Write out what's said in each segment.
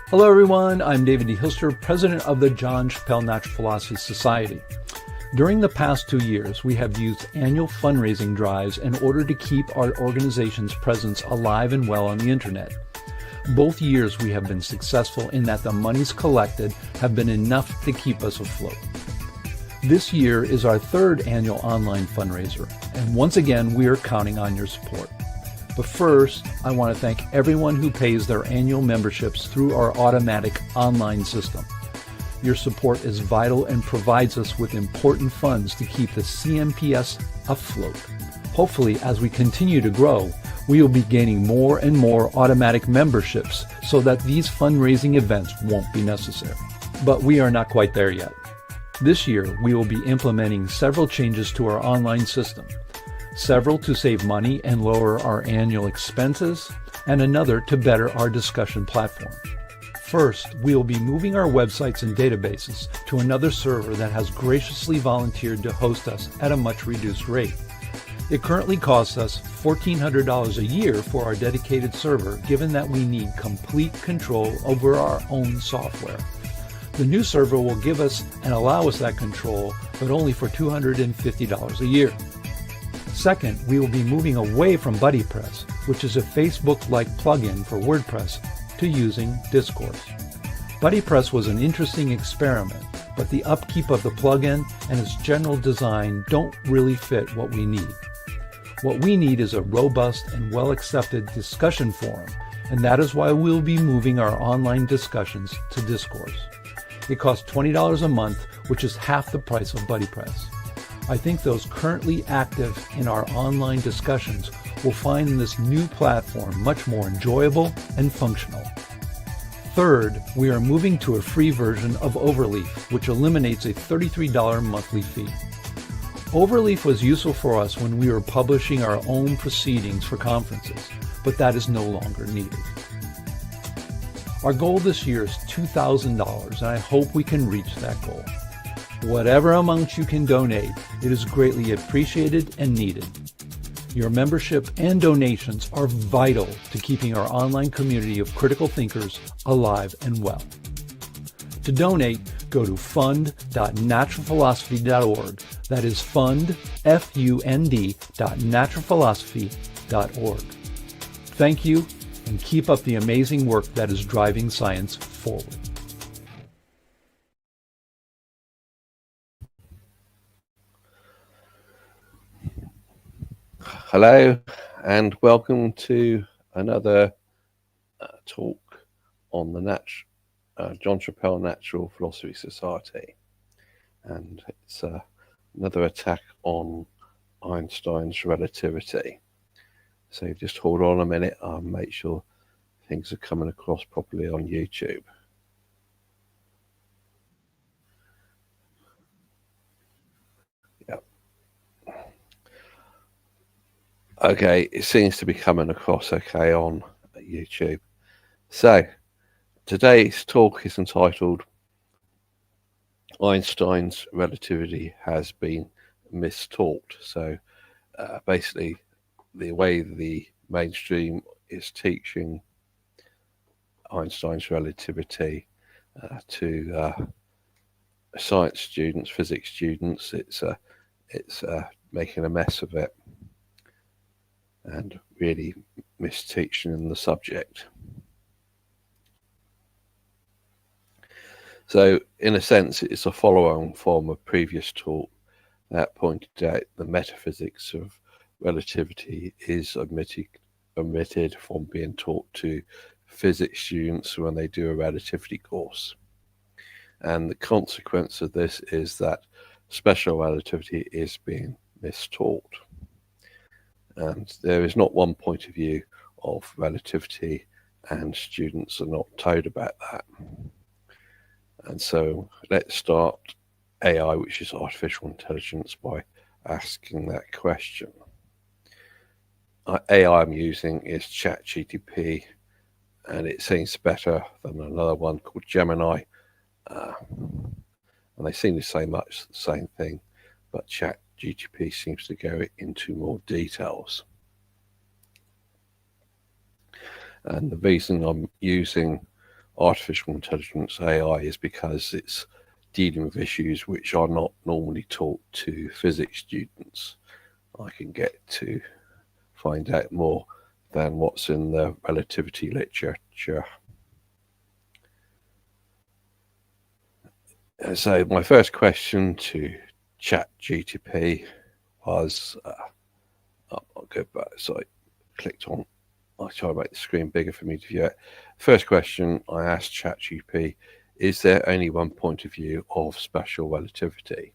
Hello everyone, I'm David D. Hilster, president of the John Chappell Natural Philosophy Society. During the past 2 years, we have used annual fundraising drives in order to keep our organization's presence alive and well on the internet. Both years we have been successful in that the monies collected have been enough to keep us afloat. This year is our third annual online fundraiser, and once again we are counting on your support. But first, I want to thank everyone who pays their annual memberships through our automatic online system. Your support is vital and provides us with important funds to keep the CMPS afloat. Hopefully, as we continue to grow, we will be gaining more and more automatic memberships so that these fundraising events won't be necessary. But we are not quite there yet. This year, we will be implementing several changes to our online system. Several to save money and lower our annual expenses, and another to better our discussion platform. First, we will be moving our websites and databases to another server that has graciously volunteered to host us at a much reduced rate. It currently costs us $1,400 a year for our dedicated server, given that we need complete control over our own software. The new server will give us and allow us that control, but only for $250 a year. Second, we will be moving away from BuddyPress, which is a Facebook-like plugin for WordPress, to using Discourse. BuddyPress was an interesting experiment, but the upkeep of the plugin and its general design don't really fit what we need. What we need is a robust and well-accepted discussion forum, and that is why we'll be moving our online discussions to Discourse. It costs $20 a month, which is half the price of BuddyPress. I think those currently active in our online discussions will find this new platform much more enjoyable and functional. Third, we are moving to a free version of Overleaf, which eliminates a $33 monthly fee. Overleaf was useful for us when we were publishing our own proceedings for conferences, but that is no longer needed. Our goal this year is $2,000, and I hope we can reach that goal. Whatever amount you can donate, it is greatly appreciated and needed. Your membership and donations are vital to keeping our online community of critical thinkers alive and well. To donate, go to fund.naturalphilosophy.org. That is fund, F-U-N-D.naturalphilosophy.org. Thank you, and keep up the amazing work that is driving science forward. Hello and welcome to another talk on the John Chappell Natural Philosophy Society, and it's another attack on Einstein's relativity. So just hold on a minute, I'll make sure things are coming across properly on YouTube. Okay, it seems to be coming across okay on YouTube. So, today's talk is entitled Einstein's Relativity Has Been Mistaught. So, basically, the way the mainstream is teaching Einstein's relativity to science students, physics students, it's making a mess of it and really misteaching the subject. So in a sense, it's a follow-on from a previous talk that pointed out the metaphysics of relativity is omitted from being taught to physics students when they do a relativity course. And the consequence of this is that special relativity is being mistaught. And there is not one point of view of relativity, and students are not told about that. And so let's start AI, which is artificial intelligence, by asking that question. AI I'm using is ChatGPT, and it seems better than another one called Gemini. And they seem to say much the same thing, but ChatGPT seems to go into more details. And the reason I'm using artificial intelligence, AI, is because it's dealing with issues which are not normally taught to physics students. I can get to find out more than what's in the relativity literature. So my first question to ChatGPT was, I'll go back, so I clicked on, I'll try to make the screen bigger for me to view it. First question I asked ChatGPT, is there only one point of view of special relativity?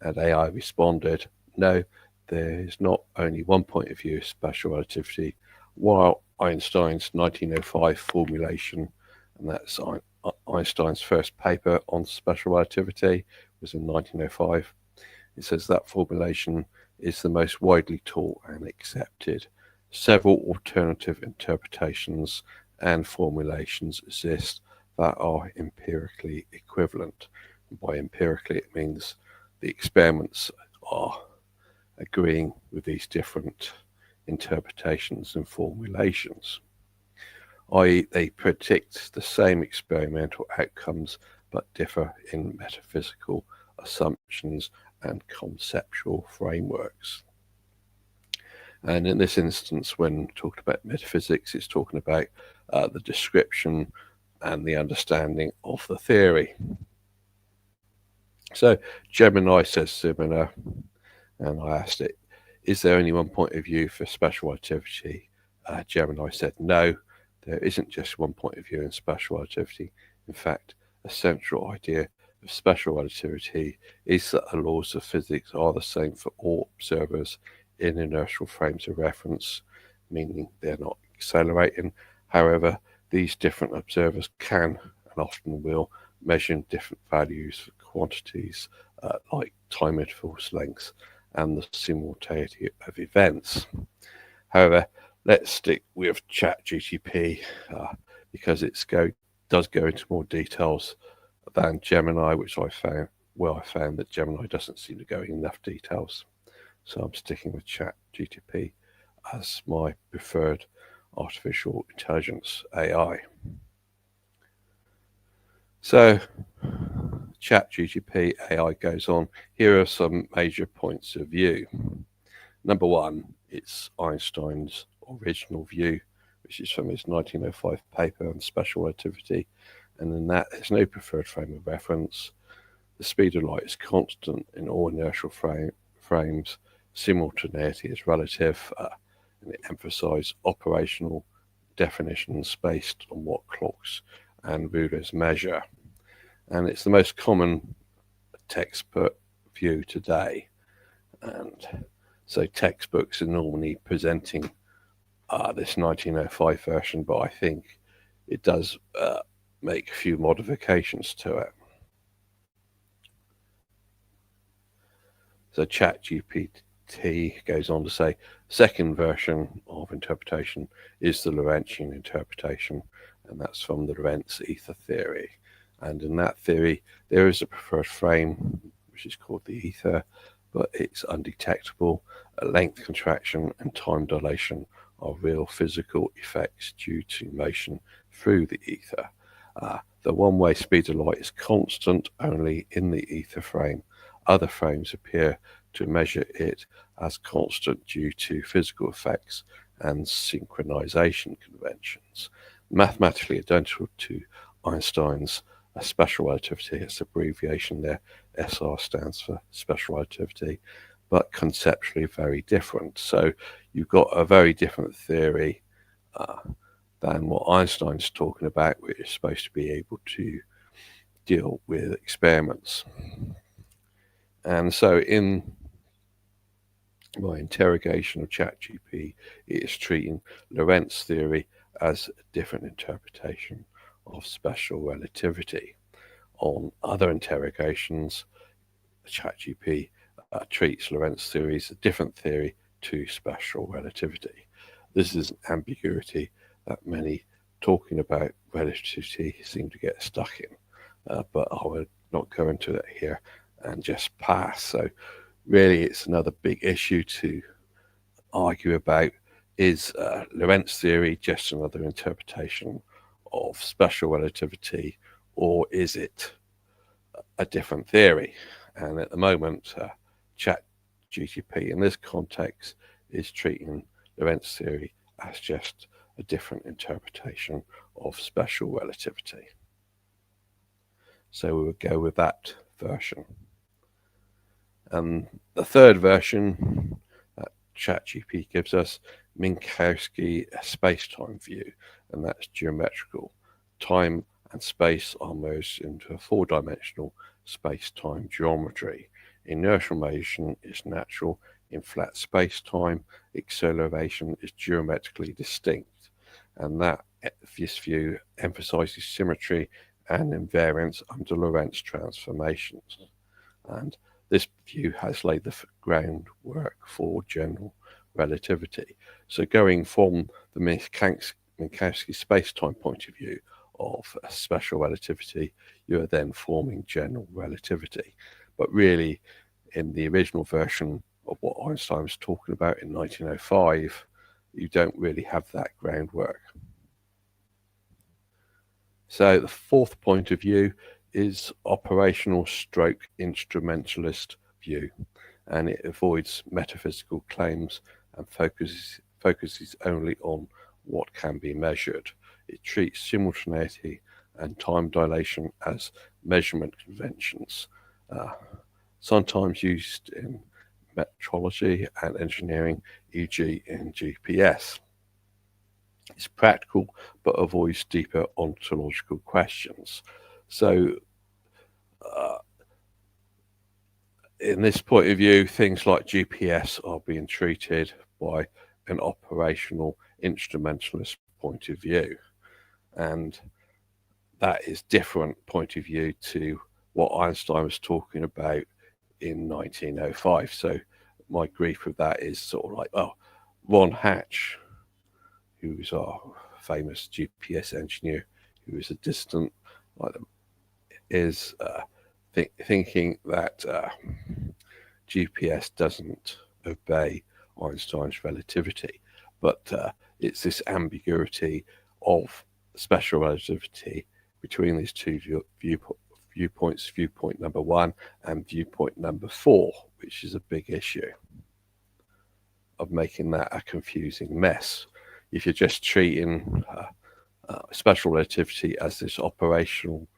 And AI responded, no, there is not only one point of view of special relativity. While Einstein's 1905 formulation, and that's Einstein's first paper on special relativity, was in 1905, it says that formulation is the most widely taught and accepted. Several alternative interpretations and formulations exist that are empirically equivalent. And by empirically, it means the experiments are agreeing with these different interpretations and formulations, i.e., they predict the same experimental outcomes but differ in metaphysical assumptions and conceptual frameworks. And in this instance, when talking about metaphysics, it's talking about the description and the understanding of the theory. So Gemini says similar, and I asked it, is there only one point of view for special relativity? Gemini said no, there isn't just one point of view in special relativity. In fact, a central idea of special relativity is that the laws of physics are the same for all observers in inertial frames of reference, meaning they're not accelerating. However, these different observers can and often will measure different values for quantities like time intervals, lengths, and the simultaneity of events. However, let's stick with ChatGPT because it does go into more details than Gemini, which I found that Gemini doesn't seem to go in enough details. So I'm sticking with ChatGPT as my preferred artificial intelligence AI. So ChatGPT AI goes on. Here are some major points of view. Number one, it's Einstein's original view, which is from his 1905 paper on special relativity. And in that, there's no preferred frame of reference. The speed of light is constant in all inertial frames. Simultaneity is relative, and it emphasizes operational definitions based on what clocks and rulers measure. And it's the most common textbook view today. And so textbooks are normally presenting this 1905 version, but I think it does make a few modifications to it. So ChatGPT goes on to say, second version of interpretation is the Lorentzian interpretation, and that's from the Lorentz ether theory. And in that theory, there is a preferred frame, which is called the ether, but it's undetectable. A length contraction and time dilation are real physical effects due to motion through the ether. The one-way speed of light is constant only in the ether frame. Other frames appear to measure it as constant due to physical effects and synchronization conventions. Mathematically identical to Einstein's special relativity, its abbreviation there, SR stands for special relativity, but conceptually very different. So you've got a very different theory than what Einstein's talking about, which is supposed to be able to deal with experiments. And so in my interrogation of ChatGPT, it is treating Lorentz theory as a different interpretation of special relativity. On other interrogations, ChatGPT treats Lorentz theory as a different theory to special relativity. This is an ambiguity that many talking about relativity seem to get stuck in, but I will not go into that here and just pass. So really it's another big issue to argue about. Is Lorentz theory just another interpretation of special relativity, or is it a different theory? And at the moment, ChatGPT in this context is treating Lorentz theory as just a different interpretation of special relativity. So we would go with that version. And the third version that ChatGPT gives us, Minkowski space-time view, and that's geometrical. Time and space are merged into a four-dimensional space-time geometry. Inertial motion is natural in flat space-time. Acceleration is geometrically distinct, and this view emphasizes symmetry and invariance under Lorentz transformations. And this view has laid the groundwork for general relativity. So going from the Minkowski space-time point of view of special relativity, you are then forming general relativity. But really, in the original version of what Einstein was talking about in 1905, you don't really have that groundwork. So the fourth point of view is operational stroke instrumentalist view, and it avoids metaphysical claims and focuses only on what can be measured. It treats simultaneity and time dilation as measurement conventions, sometimes used in metrology and engineering, e.g. in GPS. It's practical but avoids deeper ontological questions. So in this point of view, things like GPS are being treated by an operational instrumentalist point of view. And that is different point of view to what Einstein was talking about in 1905. So my grief with that is sort of like, Ron Hatch, who was our famous GPS engineer, who was a distant, is thinking that GPS doesn't obey Einstein's relativity, but it's this ambiguity of special relativity between these two viewpoints, viewpoint number 1 and viewpoint number 4, which is a big issue of making that a confusing mess. If you're just treating special relativity as this operational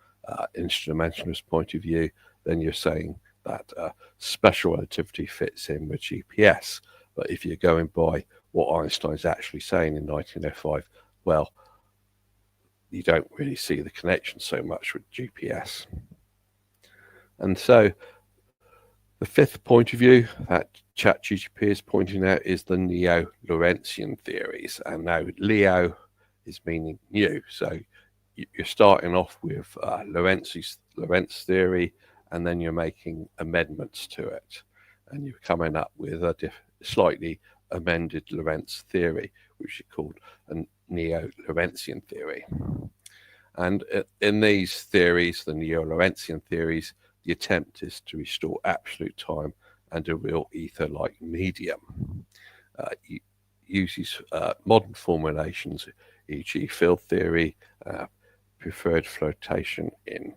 instrumentalist point of view, then you're saying that special relativity fits in with GPS. But if you're going by what Einstein's actually saying in 1905, well, you don't really see the connection so much with GPS. And so the fifth point of view that ChatGPT is pointing out is the neo-Lorentzian theories. And now Leo is meaning new. So you're starting off with Lorentz theory, and then you're making amendments to it. And you're coming up with a slightly amended Lorentz theory, which is called a neo-Lorentzian theory. And in these theories, the neo-Lorentzian theories, the attempt is to restore absolute time and a real ether-like medium. It uses modern formulations, e.g. field theory, preferred flotation in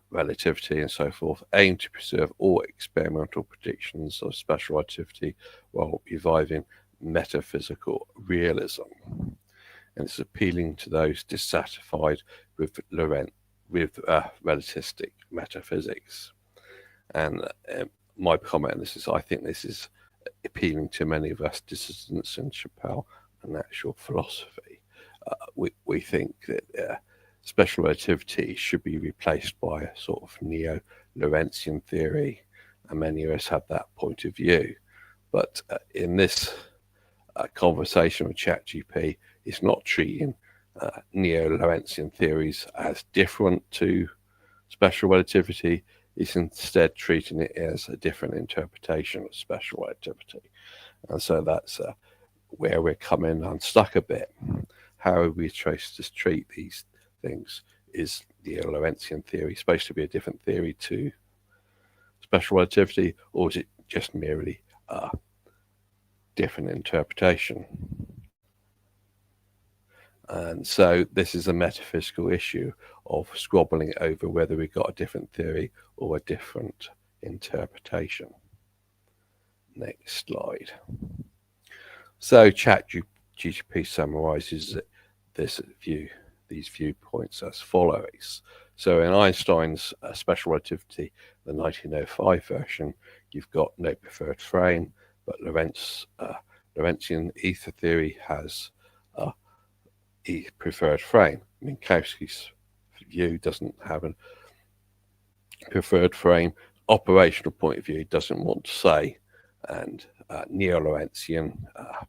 relativity and so forth, aim to preserve all experimental predictions of special relativity while reviving metaphysical realism. And it's appealing to those dissatisfied with relativistic metaphysics. And my comment on this is, I think this is appealing to many of us dissidents in Chappelle and natural philosophy. We think that special relativity should be replaced by a sort of neo-Lorentzian theory, and many of us have that point of view. But in this conversation with ChatGPT, it's not treating neo-Lorentzian theories as different to special relativity. It's instead treating it as a different interpretation of special relativity. And so that's where we're coming unstuck a bit. How are we supposed to treat these things? Is the Lorentzian theory supposed to be a different theory to special relativity, or is it just merely different interpretation? And so this is a metaphysical issue of squabbling over whether we got a different theory or a different interpretation. Next slide. So ChatGPT summarizes these viewpoints as follows. So in Einstein's special relativity, the 1905 version, you've got no preferred frame, but Lorentzian ether theory has a preferred frame. Minkowski's view doesn't have a preferred frame. Operational point of view doesn't want to say, and neo-Lorentzian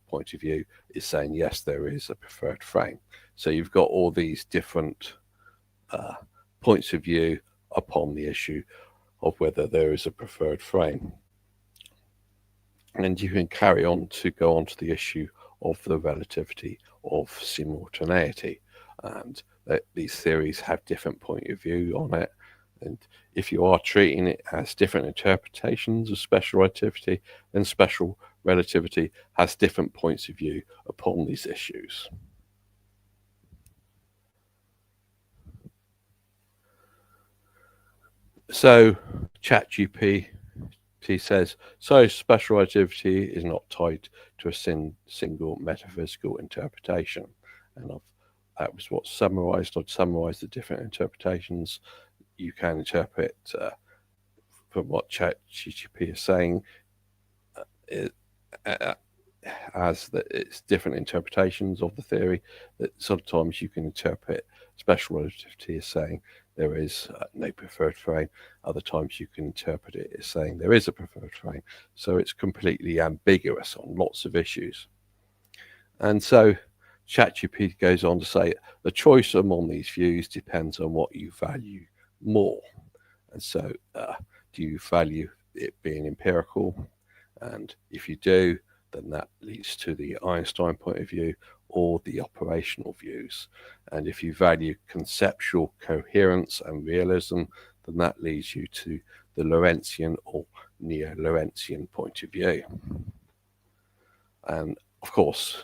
point of view is saying yes, there is a preferred frame. So you've got all these different points of view upon the issue of whether there is a preferred frame. And you can carry on to go on to the issue of the relativity of simultaneity, and these theories have different point of view on it. And if you are treating it as different interpretations of special relativity, then special relativity has different points of view upon these issues. So ChatGPT says, so special relativity is not tied to a single metaphysical interpretation. And that was what's summarized. I'd summarize the different interpretations you can interpret from what ChatGPT is saying as that it's different interpretations of the theory. That sometimes you can interpret special relativity as saying there is no preferred frame. Other times you can interpret it as saying there is a preferred frame. So it's completely ambiguous on lots of issues. And so ChatGPT goes on to say the choice among these views depends on what you value more. And so do you value it being empirical? And if you do, then that leads to the Einstein point of view or the operational views. And if you value conceptual coherence and realism, then that leads you to the Lorentzian or neo-Lorentzian point of view. And of course,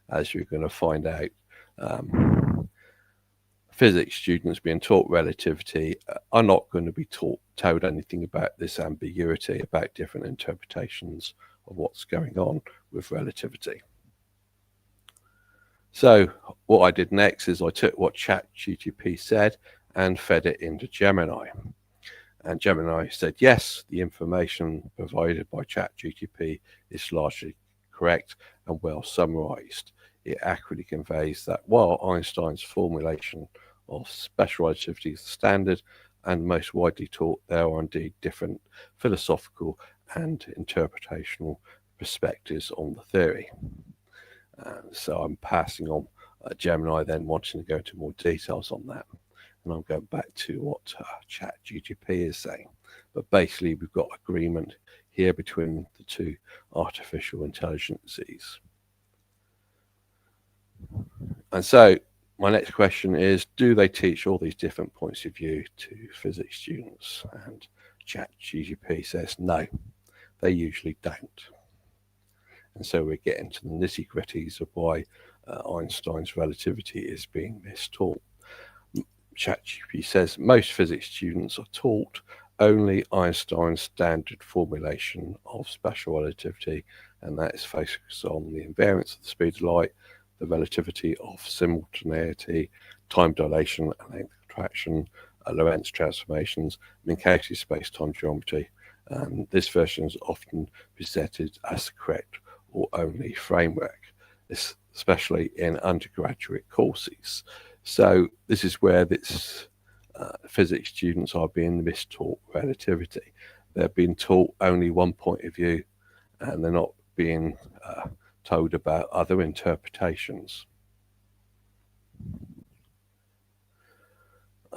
as you're going to find out, physics students being taught relativity are not going to be told anything about this ambiguity, about different interpretations of what's going on with relativity. So what I did next is I took what ChatGPT said and fed it into Gemini. And Gemini said, yes, the information provided by ChatGPT is largely correct and well summarized. It accurately conveys that while Einstein's formulation of special relativity is the standard and most widely taught, there are indeed different philosophical and interpretational perspectives on the theory. So I'm passing on Gemini then wanting to go into more details on that. And I'm going back to what ChatGPT is saying. But basically, we've got agreement here between the two artificial intelligences. And so my next question is, do they teach all these different points of view to physics students? And ChatGPT says no, they usually don't. And so we're getting to the nitty-gritties of why Einstein's relativity is being mistaught. ChatGPT says most physics students are taught only Einstein's standard formulation of special relativity, and that is focused on the invariance of the speed of light, the relativity of simultaneity, time dilation and length contraction, Lorentz transformations, Minkowski space-time geometry. And this version is often presented as the correct or only framework, especially in undergraduate courses. So this is where physics students are being mistaught relativity. They're being taught only one point of view, and they're not being told about other interpretations.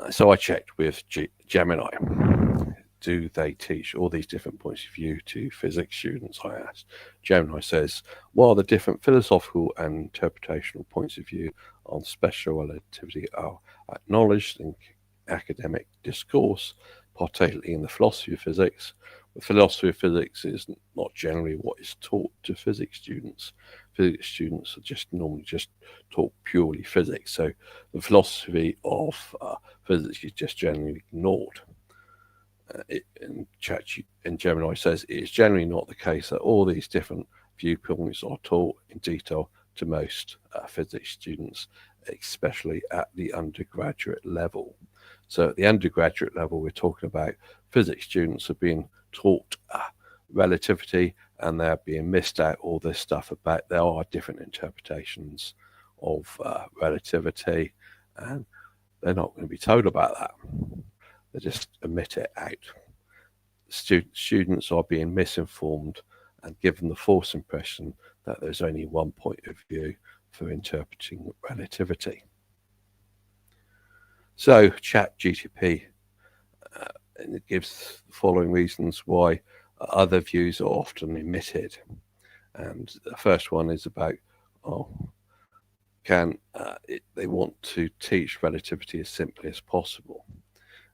So I checked with Gemini. Do they teach all these different points of view to physics students? I asked. Gemini says, while the different philosophical and interpretational points of view on special relativity are acknowledged in academic discourse, particularly in the philosophy of physics, the philosophy of physics is not generally what is taught to physics students. physics students are just normally just taught purely physics. So the philosophy of physics is just generally ignored. And Gemini says it is generally not the case that all these different viewpoints are taught in detail to most physics students, especially at the undergraduate level. So at the undergraduate level, we're talking about physics students are being taught relativity, and they're being missed out all this stuff about there are different interpretations of relativity, and they're not going to be told about that. They just omit it out. Students are being misinformed and given the false impression that there's only one point of view for interpreting relativity. So ChatGPT and it gives the following reasons why other views are often omitted. And the first one is about, they want to teach relativity as simply as possible.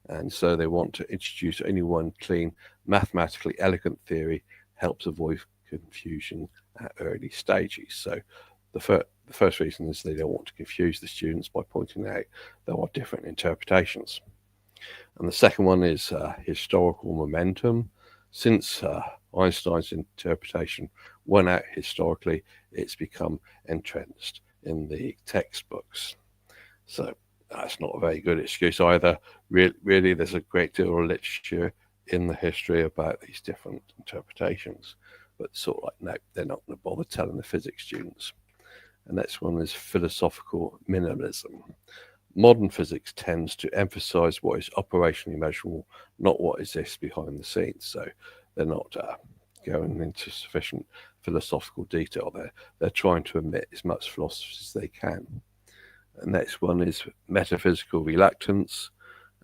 And so they want to introduce only one clean, mathematically elegant theory, helps avoid confusion at early stages. So the first reason is they don't want to confuse the students by pointing out there are different interpretations. And the second one is historical momentum. Since Einstein's interpretation won out historically, it's become entrenched in the textbooks. So that's not a very good excuse either. Really, there's a great deal of literature in the history about these different interpretations, but sort of like, no, they're not going to bother telling the physics students. And next one is philosophical minimalism. Modern physics tends to emphasize what is operationally measurable, not what exists behind the scenes. So they're not going into sufficient philosophical detail there. They're trying to omit as much philosophy as they can. The next one is metaphysical reluctance,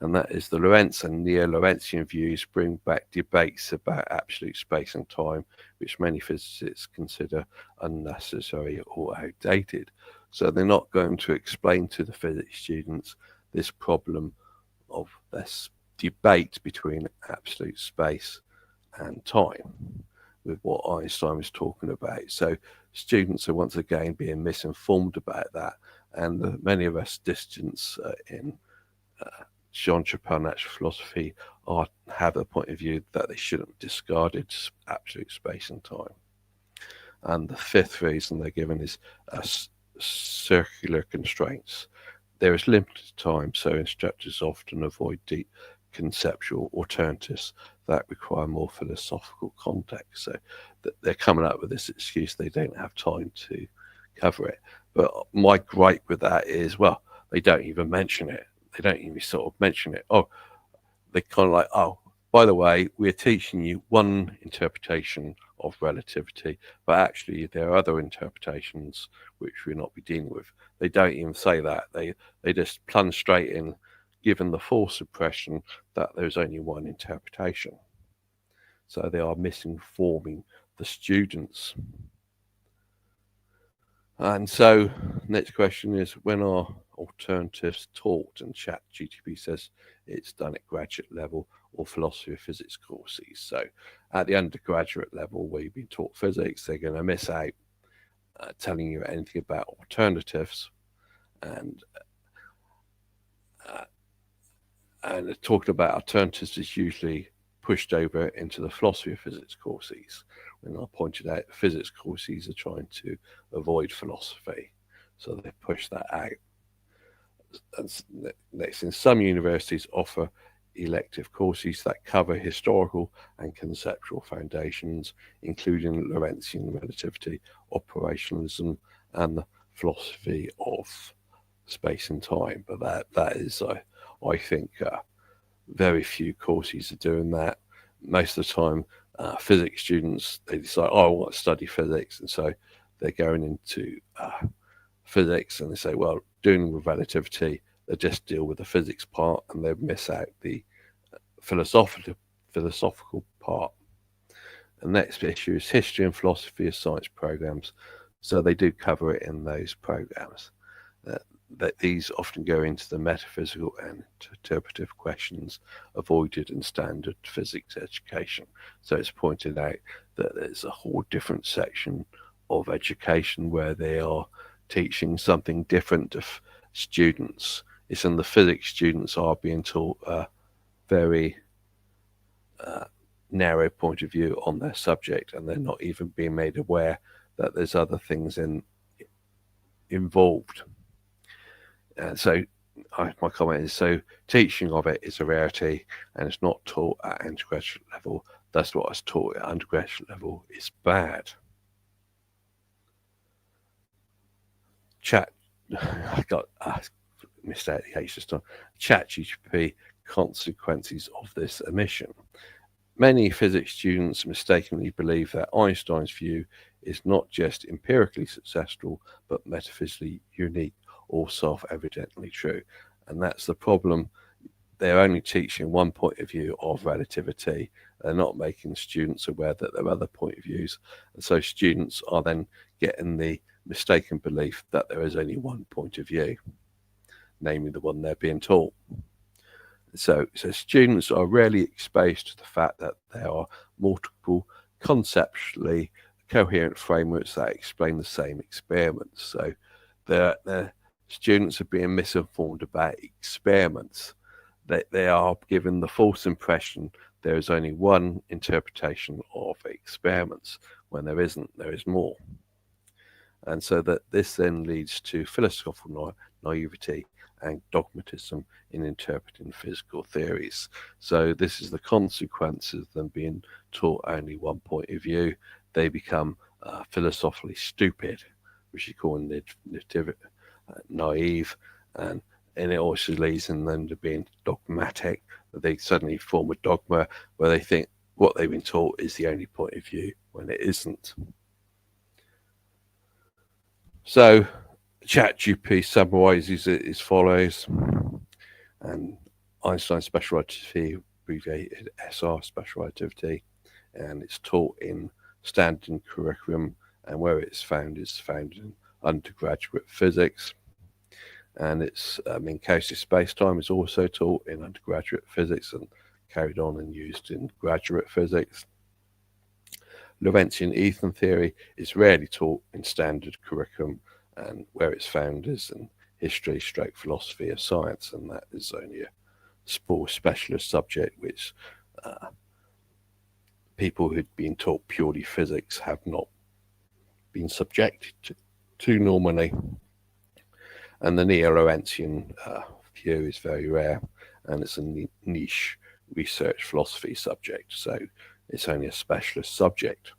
and that is the Lorentz and neo-Lorentzian views bring back debates about absolute space and time, which many physicists consider unnecessary or outdated. So they're not going to explain to the physics students this problem of this debate between absolute space and time with what Einstein was talking about. So students are once again being misinformed about that, and many of us dissidents in Jean Chapelle natural philosophy have a point of view that they shouldn't discard absolute space and time. And the fifth reason they're given is circular constraints. There is limited time, so instructors often avoid deep conceptual alternatives that require more philosophical context. So they're coming up with this excuse they don't have time to cover it. But my gripe with that is, well, they don't even mention it. They don't even sort of mention it. Oh, they kind of like, oh, by the way, we're teaching you one interpretation of relativity, but actually there are other interpretations which we'll not be dealing with. They don't even say that. They just plunge straight in, given the false impression that there's only one interpretation. So they are misinforming the students. And so next question is, when are alternatives taught? And ChatGPT says it's done at graduate level or philosophy of physics courses. So at the undergraduate level where you've been taught physics, they're going to miss out telling you anything about alternatives, and talking about alternatives is usually pushed over into the philosophy of physics courses. When I pointed out physics courses are trying to avoid philosophy, so they push that out. And next, in some universities offer elective courses that cover historical and conceptual foundations, including Lorentzian relativity, operationalism, and the philosophy of space and time. But that is, I think, very few courses are doing that. Most of the time, physics students, they decide, I want to study physics, and so they're going into physics, and they say, well, dealing with relativity, they just deal with the physics part, and they miss out the philosophical part. The next issue is history and philosophy of science programs. So they do cover it in those programs. That these often go into the metaphysical and interpretive questions avoided in standard physics education. So it's pointed out that there's a whole different section of education where they are teaching something different to students. It's in the physics students are being taught a very narrow point of view on their subject, and they're not even being made aware that there's other things involved. And so my comment is, so teaching of it is a rarity and it's not taught at undergraduate level. That's what is taught at undergraduate level is bad. I got missed out the H this time. ChatGPT consequences of this omission. Many physics students mistakenly believe that Einstein's view is not just empirically successful, but metaphysically unique or self-evidently true. And that's the problem. They're only teaching one point of view of relativity. They're not making students aware that there are other point of views. And so students are then getting the mistaken belief that there is only one point of view, namely the one they're being taught. So students are rarely exposed to the fact that there are multiple conceptually coherent frameworks that explain the same experiments. So the students are being misinformed about experiments. They are given the false impression there is only one interpretation of experiments, when there isn't, there is more. And so that this then leads to philosophical naivety and dogmatism in interpreting physical theories. So this is the consequences of them being taught only one point of view. They become philosophically stupid, which you call naive, and it also leads in them to being dogmatic. They suddenly form a dogma where they think what they've been taught is the only point of view when it isn't. So ChatGPT summarizes it as follows, and Einstein special relativity, abbreviated SR special relativity, and it's taught in standard curriculum, and where it's found is found in undergraduate physics. And it's Minkowski space-time is also taught in undergraduate physics and carried on and used in graduate physics. Lorentzian ether theory is rarely taught in standard curriculum, and where it's found is in history, philosophy of science, and that is only a small specialist subject which people who'd been taught purely physics have not been subjected to normally. And the neo-Lorentzian view is very rare, and it's a niche research philosophy subject, so it's only a specialist subject,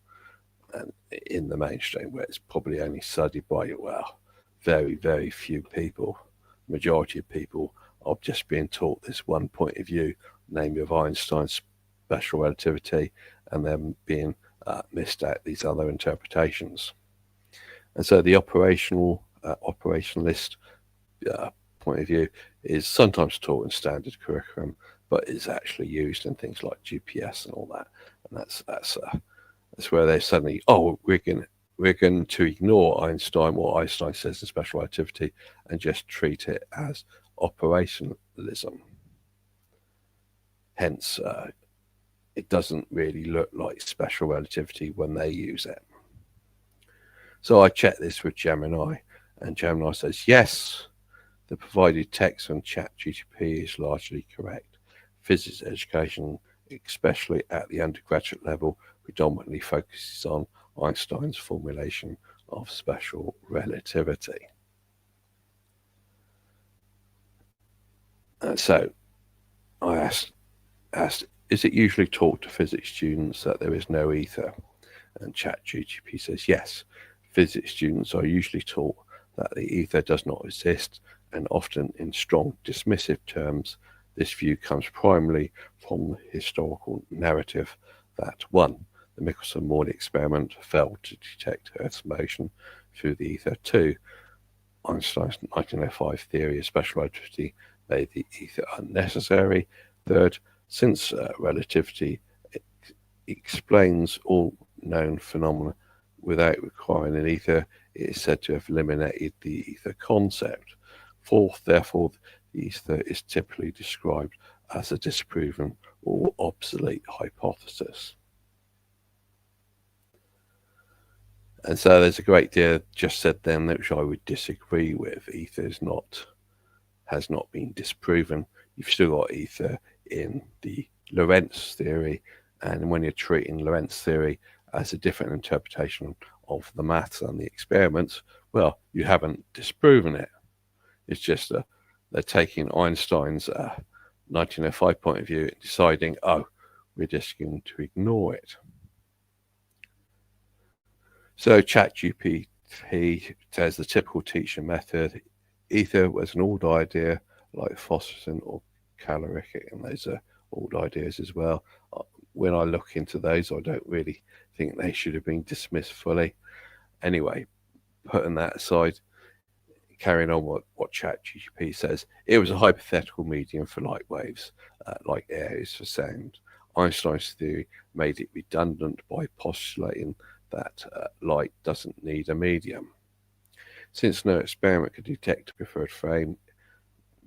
and in the mainstream, where it's probably only studied by, well, very, very few people. Majority of people are just being taught this one point of view, namely of Einstein's special relativity, and then being missed out these other interpretations. And so the operationalist point of view is sometimes taught in standard curriculum, but is actually used in things like GPS and all that. And that's where they suddenly, we're going to ignore Einstein, what Einstein says in special relativity, and just treat it as operationalism. Hence, it doesn't really look like special relativity when they use it. So I checked this with Gemini, and Gemini says, yes, the provided text on ChatGPT is largely correct. Physics education, especially at the undergraduate level, predominantly focuses on Einstein's formulation of special relativity. And so I asked, is it usually taught to physics students that there is no ether? And ChatGPT says yes. Physics students are usually taught that the ether does not exist, and often in strong dismissive terms. This view comes primarily from the historical narrative that 1. The Michelson-Morley experiment failed to detect Earth's motion through the ether. 2. Einstein's 1905 theory of special relativity made the ether unnecessary. 3rd, since relativity explains all known phenomena without requiring an ether, it is said to have eliminated the ether concept. 4th, therefore, the ether is typically described as a disproven or obsolete hypothesis. And so there's a great deal just said then which I would disagree with. Ether has not been disproven. You've still got ether in the Lorentz theory, and when you're treating Lorentz theory as a different interpretation of the maths and the experiments, well, you haven't disproven it. It's just they're taking Einstein's 1905 point of view and deciding, oh, we're just going to ignore it. So ChatGPT says the typical teaching method, ether was an old idea like phosphorus or calorific, and those are old ideas as well. When I look into those, I don't really think they should have been dismissed fully. Anyway, putting that aside, carrying on what ChatGPT says, it was a hypothetical medium for light waves, like air is for sound. Einstein's theory made it redundant by postulating that light doesn't need a medium. Since no experiment could detect a preferred frame,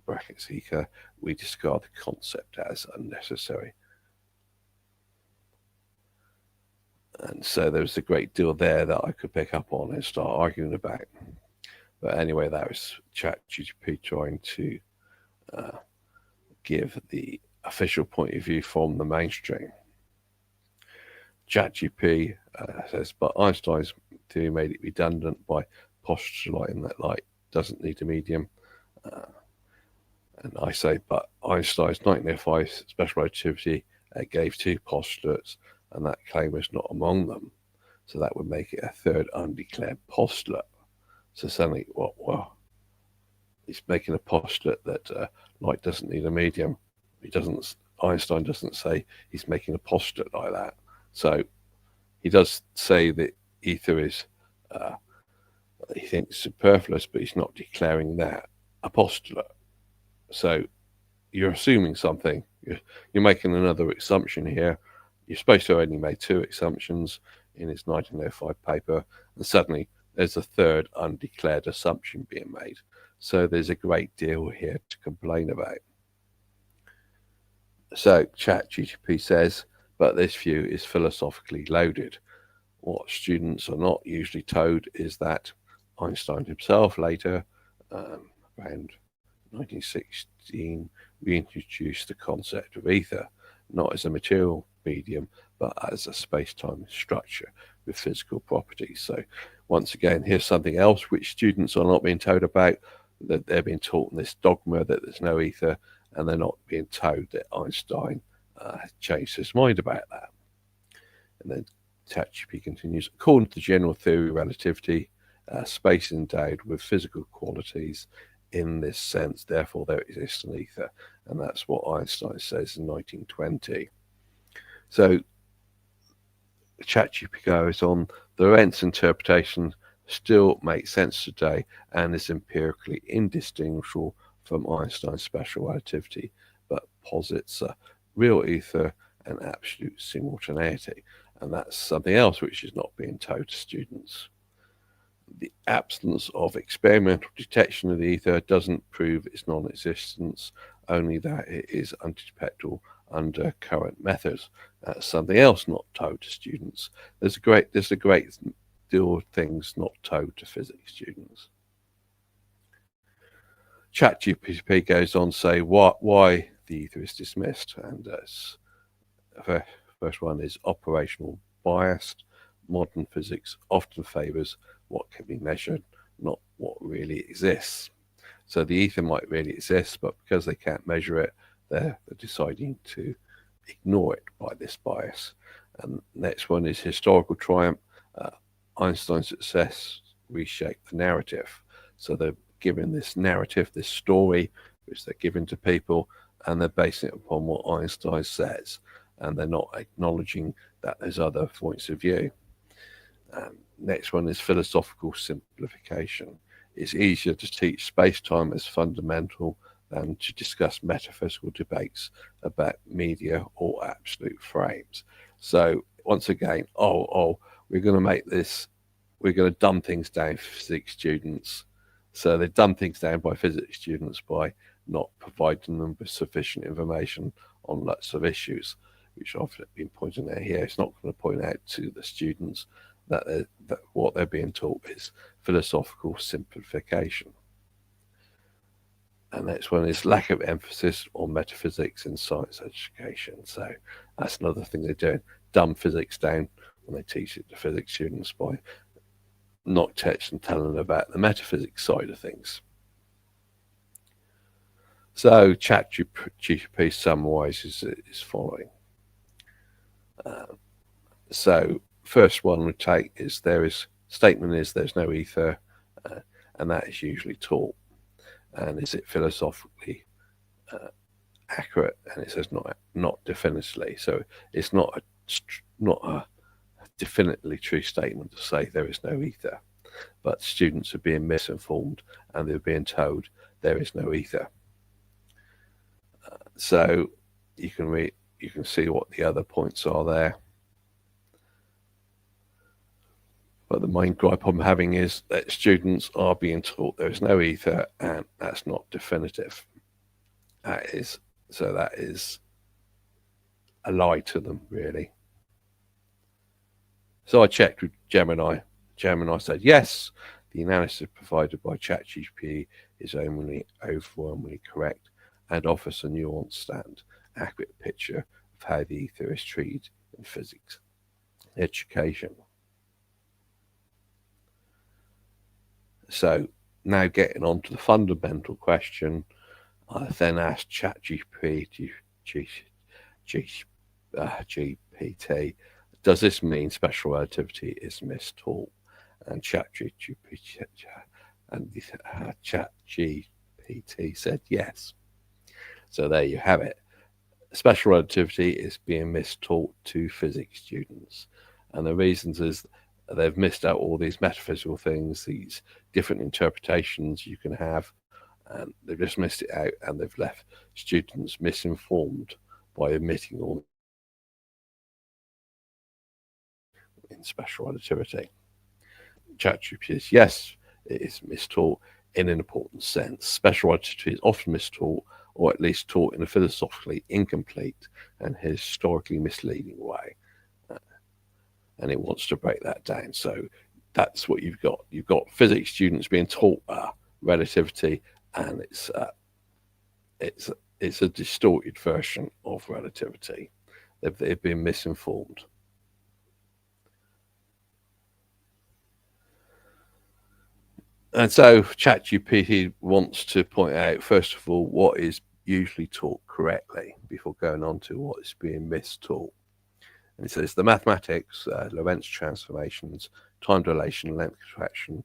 brackets ether, we discard the concept as unnecessary. And so there was a great deal there that I could pick up on and start arguing about. But anyway, that was ChatGPT trying to give the official point of view from the mainstream. ChatGPT says, but Einstein's theory made it redundant by postulating that light doesn't need a medium. And I say, but Einstein's 1905 special relativity gave two postulates, and that claim was not among them. So that would make it a third undeclared postulate. So suddenly, well, he's making a postulate that light doesn't need a medium. Einstein doesn't say he's making a postulate like that. So he does say that ether is, he thinks superfluous, but he's not declaring that a postulate. So you're assuming something. You're making another assumption here. You're supposed to have only made two assumptions in his 1905 paper, and suddenly there's a third undeclared assumption being made. So there's a great deal here to complain about. So ChatGPT says, but this view is philosophically loaded. What students are not usually told is that Einstein himself later, around 1916, reintroduced the concept of ether, not as a material medium, but as a space-time structure with physical properties. So once again, here's something else which students are not being told about, that they're being taught in this dogma that there's no ether, and they're not being told that Einstein changed his mind about that. And then ChatGPT continues, according to general theory of relativity, space is endowed with physical qualities in this sense, therefore there exists an ether. And that's what Einstein says in 1920. So ChatGPT goes on, the Lorentz interpretation still makes sense today and is empirically indistinguishable from Einstein's special relativity, but posits a real ether and absolute simultaneity. And that's something else which is not being told to students. The absence of experimental detection of the ether doesn't prove its non-existence, only that it is undetectable under current methods. That's something else not told to students. There's a great deal of things not told to physics students. ChatGPT goes on to say why the ether is dismissed, and the first one is operational bias. Modern physics often favors what can be measured, not what really exists. So the ether might really exist, but because they can't measure it, they're deciding to ignore it by this bias. And next one is historical triumph. Einstein's success reshaped the narrative. So they're given this narrative, this story, which they're giving to people, and they're basing it upon what Einstein says, and they're not acknowledging that there's other points of view. Next one is philosophical simplification. It's easier to teach space-time as fundamental than to discuss metaphysical debates about media or absolute frames. So once again, we're going to make this, we're going to dumb things down for physics students. So they dumb things down by physics students by not providing them with sufficient information on lots of issues, which I've been pointing out here. It's not going to point out to the students that what they're being taught is philosophical simplification. And next one is lack of emphasis on metaphysics in science education. So that's another thing they're doing. Dumb physics down when they teach it to physics students by not telling them about the metaphysics side of things. So ChatGPT summarizes it as following. So first one we take is there's no ether, and that is usually taught. And is it philosophically accurate? And it says not definitively. So it's not a definitely true statement to say there is no ether, but students are being misinformed and they're being told there is no ether. So you can see what the other points are there. But the main gripe I'm having is that students are being taught there is no ether, and that's not definitive. That is a lie to them, really. So I checked with Gemini. Gemini said, yes, the analysis provided by ChatGPT is overwhelmingly correct and offers a nuanced and accurate picture of how the ether is treated in physics education. So now getting on to the fundamental question, I then asked ChatGPT, GPT, does this mean special relativity is mistaught? And ChatGPT said yes. So there you have it. Special relativity is being mistaught to physics students. And the reasons is they've missed out all these metaphysical things, these different interpretations you can have, and they've just missed it out, and they've left students misinformed by omitting all in special relativity. ChatGPT is yes, it is mistaught in an important sense. Special relativity is often mistaught, or at least taught in a philosophically incomplete and historically misleading way. And it wants to break that down. So that's what you've got. You've got physics students being taught relativity, and it's a distorted version of relativity. They've been misinformed. And so ChatGPT wants to point out, first of all, what is usually taught correctly before going on to what is being mistaught. And it says the mathematics, Lorentz transformations, time dilation, length contraction,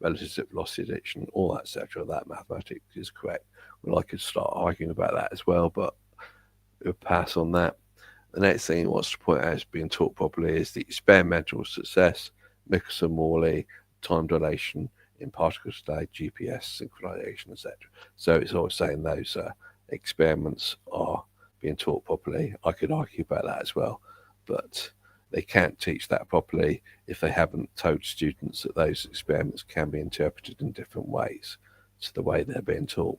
relative velocity addition, all that, etc. That mathematics is correct. Well, I could start arguing about that as well, but we'll pass on that. The next thing he wants to point out as being taught properly is the experimental success, Michelson-Morley, time dilation in particle state, GPS synchronization, etc. So it's always saying those experiments are being taught properly. I could argue about that as well, but they can't teach that properly if they haven't told students that those experiments can be interpreted in different ways to the way they're being taught.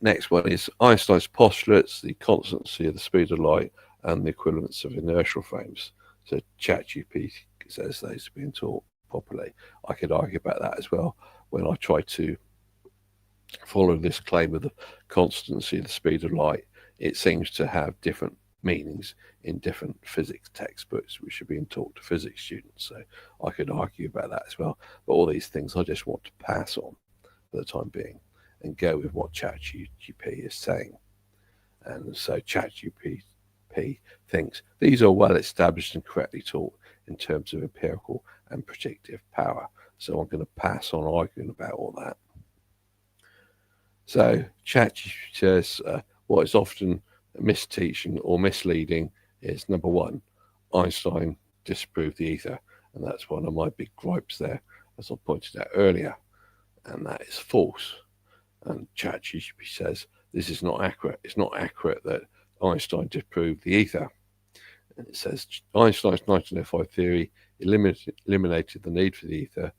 Next one is Einstein's postulates, the constancy of the speed of light and the equivalence of inertial frames. So ChatGPT says those are being taught properly. I could argue about that as well when I try to follow this claim of the constancy of the speed of light. It seems to have different meanings in different physics textbooks which are being taught to physics students. So I could argue about that as well. But all these things I just want to pass on for the time being and go with what ChatGPT is saying. And so ChatGPT thinks these are well established and correctly taught in terms of empirical and predictive power. So I'm going to pass on arguing about all that. So ChatGPT says what is often misteaching or misleading is, number one, Einstein disproved the ether, and that's one of my big gripes there, as I pointed out earlier, and that is false. And ChatGPT says this is not accurate. It's not accurate that Einstein disproved the ether. And it says Einstein's 1905 theory eliminated the need for the ether,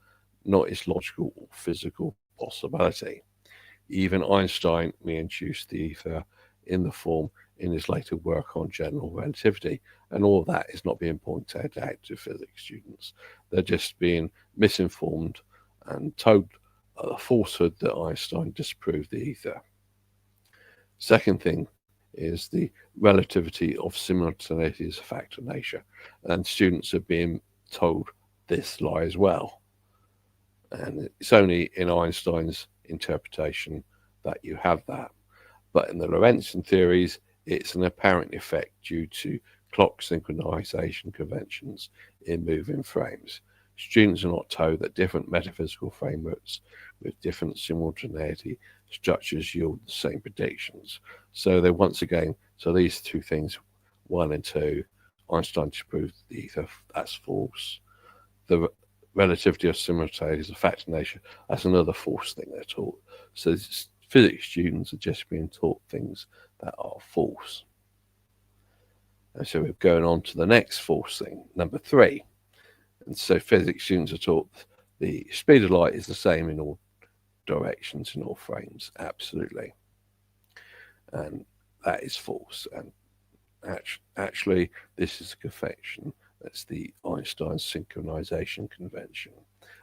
not its logical or physical possibility. Even Einstein reintroduced the ether in the form in his later work on general relativity. And all of that is not being pointed out to physics students. They're just being misinformed and told a falsehood that Einstein disproved the ether. Second thing is the relativity of simultaneity is a fact of nature. And students are being told this lie as well. And it's only in Einstein's interpretation that you have that. But in the Lorentzian theories, it's an apparent effect due to clock synchronization conventions in moving frames. Students are not told that different metaphysical frameworks with different simultaneity structures yield the same predictions. So they once again, so these two things, 1 and 2, Einstein disproved the ether, that's false. The relativity of simultaneity is a fact of nature, that's another false thing they're taught. So physics students are just being taught things that are false. And so we're going on to the next false thing, number 3. And so physics students are taught the speed of light is the same in all directions, in all frames. Absolutely. And that is false. And actually, this is a confection. That's the Einstein synchronization convention.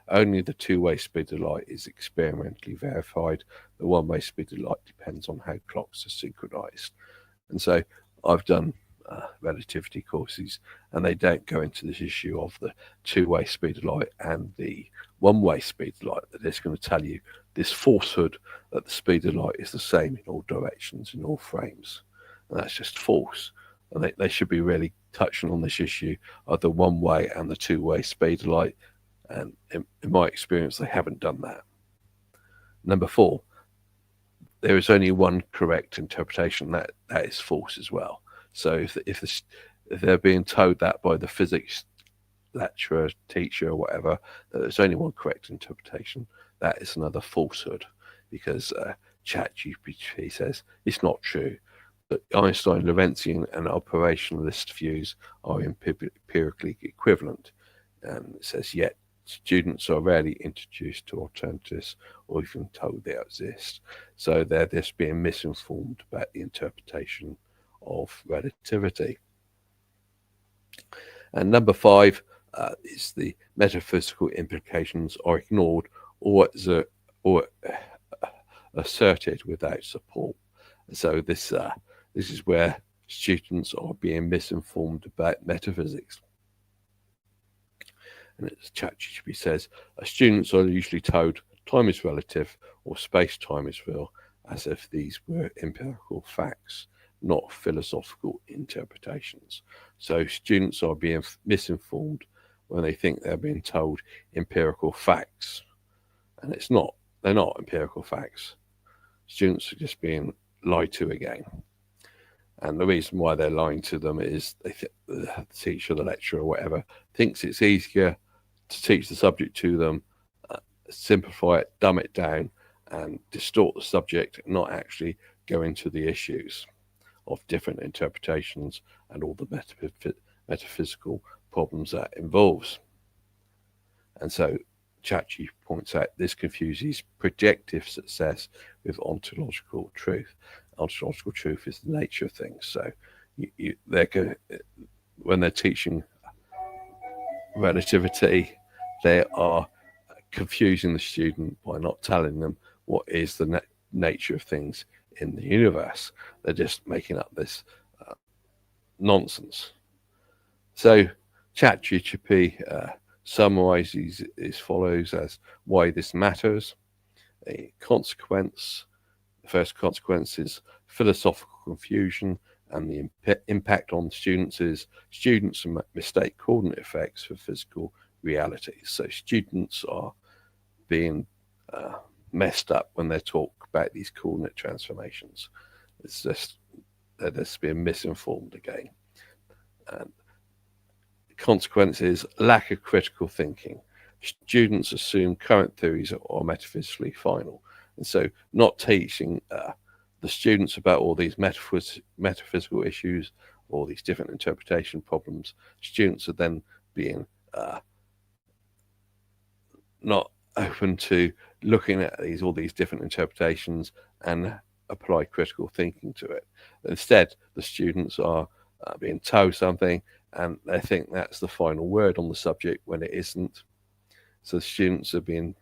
Only the two-way speed of light is experimentally verified. The one-way speed of light depends on how clocks are synchronized. And so I've done relativity courses, and they don't go into this issue of the two-way speed of light and the one-way speed of light. They're just going to tell you this falsehood that the speed of light is the same in all directions, in all frames. And that's just false. And they should be really touching on this issue of the one-way and the two-way speed of light. And in my experience, they haven't done that. Number 4, there is only one correct interpretation. That is false as well. So if they're being told that by the physics lecturer, teacher, or whatever, that there's only one correct interpretation, that is another falsehood, because ChatGPT says it's not true. But Einstein, Lorentzian, and operationalist views are empirically equivalent. And it says, yet students are rarely introduced to alternatives or even told they exist. So they're just being misinformed about the interpretation of relativity. And number 5 is the metaphysical implications are ignored or asserted without support. So this is where students are being misinformed about metaphysics. And as ChatGPT says, students are usually told time is relative or space-time is real, as if these were empirical facts, not philosophical interpretations. So students are being misinformed when they think they're being told empirical facts. And it's not. They're not empirical facts. Students are just being lied to again. And the reason why they're lying to them is the teacher, the lecturer, or whatever, thinks it's easier to teach the subject to them, simplify it, dumb it down, and distort the subject, not actually go into the issues of different interpretations and all the metaphysical problems that involves. And so ChatGPT points out this confuses projective success with ontological truth. Ontological truth is the nature of things. So when they're teaching relativity, they are confusing the student by not telling them what is the nature of things in the universe. They're just making up this nonsense. So ChatGPT summarizes as follows as why this matters. The first consequence is philosophical confusion, and the impact on students is students mistake coordinate effects for physical realities. So students are being messed up when they talk about these coordinate transformations. They're just being misinformed again. And consequence is lack of critical thinking. Students assume current theories are metaphysically final. And so not teaching the students about all these metaphysical issues, all these different interpretation problems, students are then being not open to looking at all these different interpretations and apply critical thinking to it. Instead, the students are being told something and they think that's the final word on the subject when it isn't. So the students are being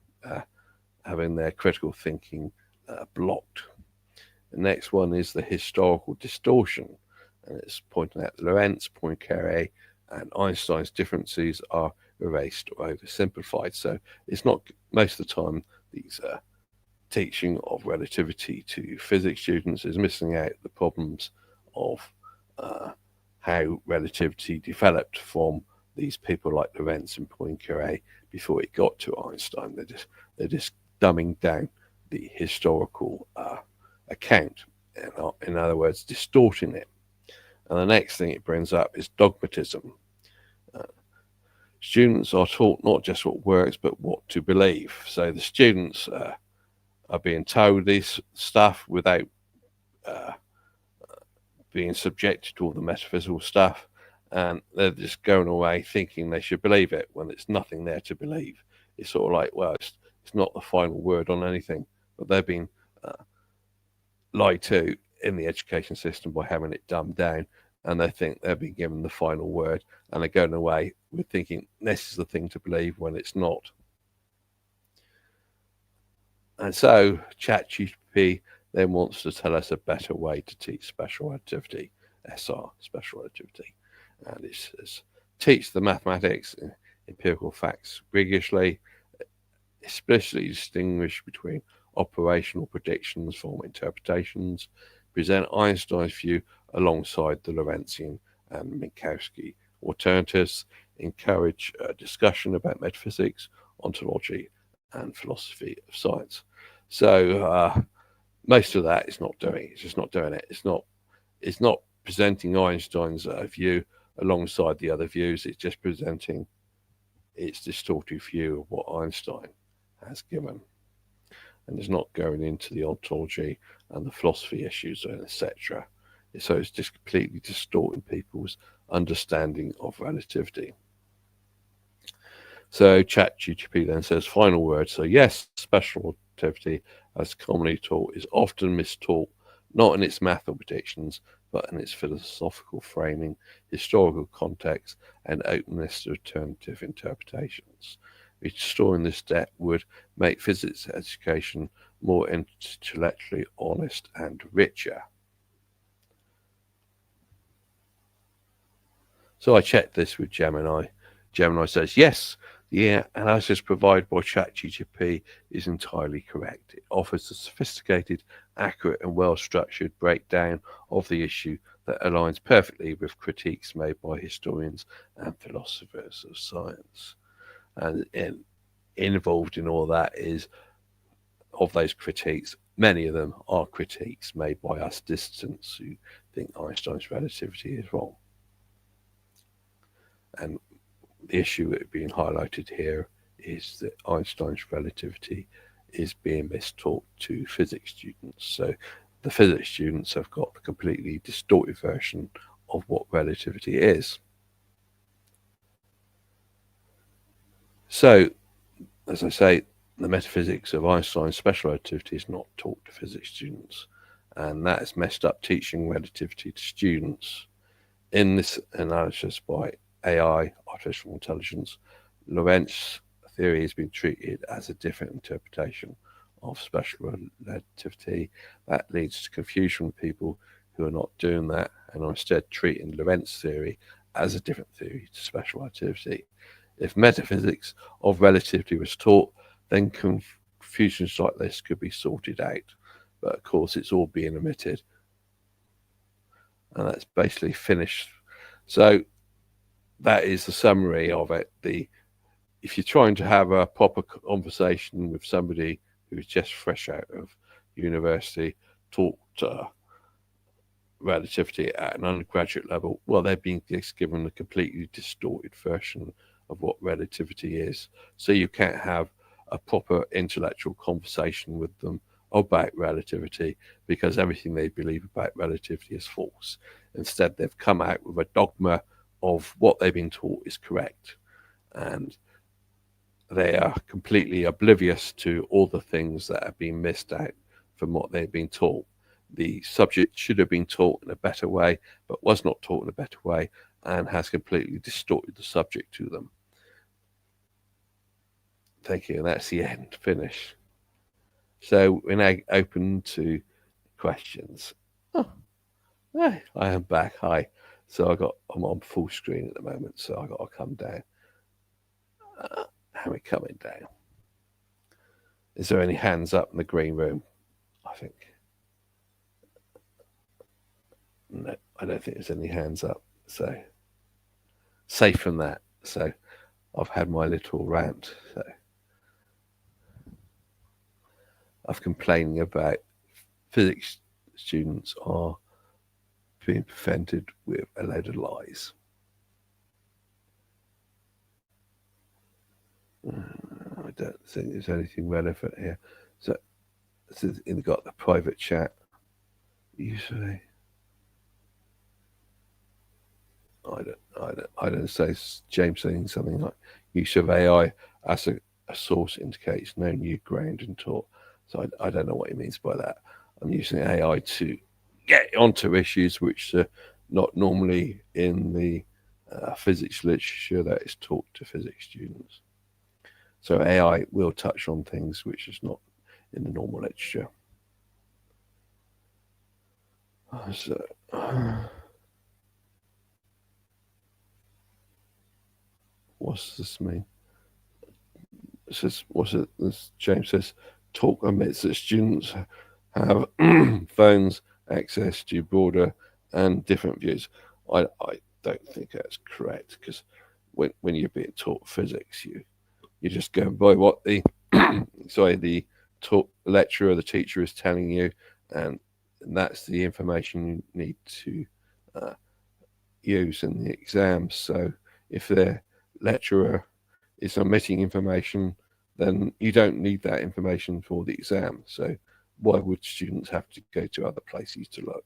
having their critical thinking blocked. The next one is the historical distortion, and it's pointing out Lorentz, Poincaré, and Einstein's differences are erased or oversimplified. So it's not, most of the time, these teaching of relativity to physics students is missing out the problems of how relativity developed from these people like Lorentz and Poincaré before it got to Einstein. They're just dumbing down the historical account, in other words, distorting it. And the next thing it brings up is dogmatism. Students are taught not just what works, but what to believe. So the students are being told this stuff without being subjected to all the metaphysical stuff, and they're just going away thinking they should believe it when there's nothing there to believe. It's sort of like, well, it's not the final word on anything, but they've been lied to in the education system by having it dumbed down, and they think they've been given the final word, and they're going away with thinking this is the thing to believe when it's not. And so ChatGPT then wants to tell us a better way to teach special relativity, SR, special relativity. And it's teach the mathematics and empirical facts rigorously, especially distinguish between operational predictions from interpretations, present Einstein's view alongside the Lorentzian and Minkowski alternatives, encourage discussion about metaphysics, ontology, and philosophy of science. So most of that is not doing. It's just not doing it. It's not presenting Einstein's view alongside the other views. It's just presenting its distorted view of what Einstein has given, and it's not going into the ontology and the philosophy issues, etc. So it's just completely distorting people's understanding of relativity. So ChatGPT then says final word. So yes, special relativity, as commonly taught, is often mistaught, not in its math or predictions, but in its philosophical framing, historical context, and openness to alternative interpretations. Restoring this debt would make physics education more intellectually honest and richer. So I checked this with Gemini. Gemini says, yes, the analysis provided by ChatGPT is entirely correct. It offers a sophisticated, accurate, and well-structured breakdown of the issue that aligns perfectly with critiques made by historians and philosophers of science. And involved in all that is, of those critiques, many of them are critiques made by us dissidents who think Einstein's relativity is wrong. And the issue that is being highlighted here is that Einstein's relativity is being mistaught to physics students. So the physics students have got a completely distorted version of what relativity is. So, as I say, the metaphysics of Einstein's special relativity is not taught to physics students, and that has messed up teaching relativity to students. In this analysis by AI, artificial intelligence, Lorentz theory has been treated as a different interpretation of special relativity. That leads to confusion with people who are not doing that and are instead treating Lorentz theory as a different theory to special relativity. If metaphysics of relativity was taught, then confusions like this could be sorted out. But of course, it's all being omitted. And that's basically finished. So that is the summary of it. If you're trying to have a proper conversation with somebody who's just fresh out of university, taught relativity at an undergraduate level, well, they're being just given a completely distorted version of what relativity is. So you can't have a proper intellectual conversation with them about relativity, because everything they believe about relativity is false. Instead, they've come out with a dogma of what they've been taught is correct, and they are completely oblivious to all the things that have been missed out from what they've been taught. the subject should have been taught in a better way, but was not taught in a better way, and has completely distorted the subject to them. Thank you. That's the end. Finish. So we're now open to questions. Oh, hey, I am back. Hi. So I'm on full screen at the moment, so I got to come down. How are we coming down? Is there any hands up in the green room? I think. No, I don't think there's any hands up. So safe from that. So I've had my little rant. So of complaining about physics students are being prevented with a load of lies. I don't think there's anything relevant here. So it's got the private chat. Usually, I don't say James saying something like use of AI as a source indicates no new ground in taught. So I don't know what he means by that. I'm using AI to get onto issues which are not normally in the physics literature that is taught to physics students. So AI will touch on things which is not in the normal literature. So, what's this mean? It says, what's it? This James says, talk admits that students have phones access to broader and different views. I don't think that's correct, because when you're being taught physics, you just go by what the the lecturer or the teacher is telling you, and that's the information you need to use in the exams. So if their lecturer is omitting information, then you don't need that information for the exam. So why would students have to go to other places to look?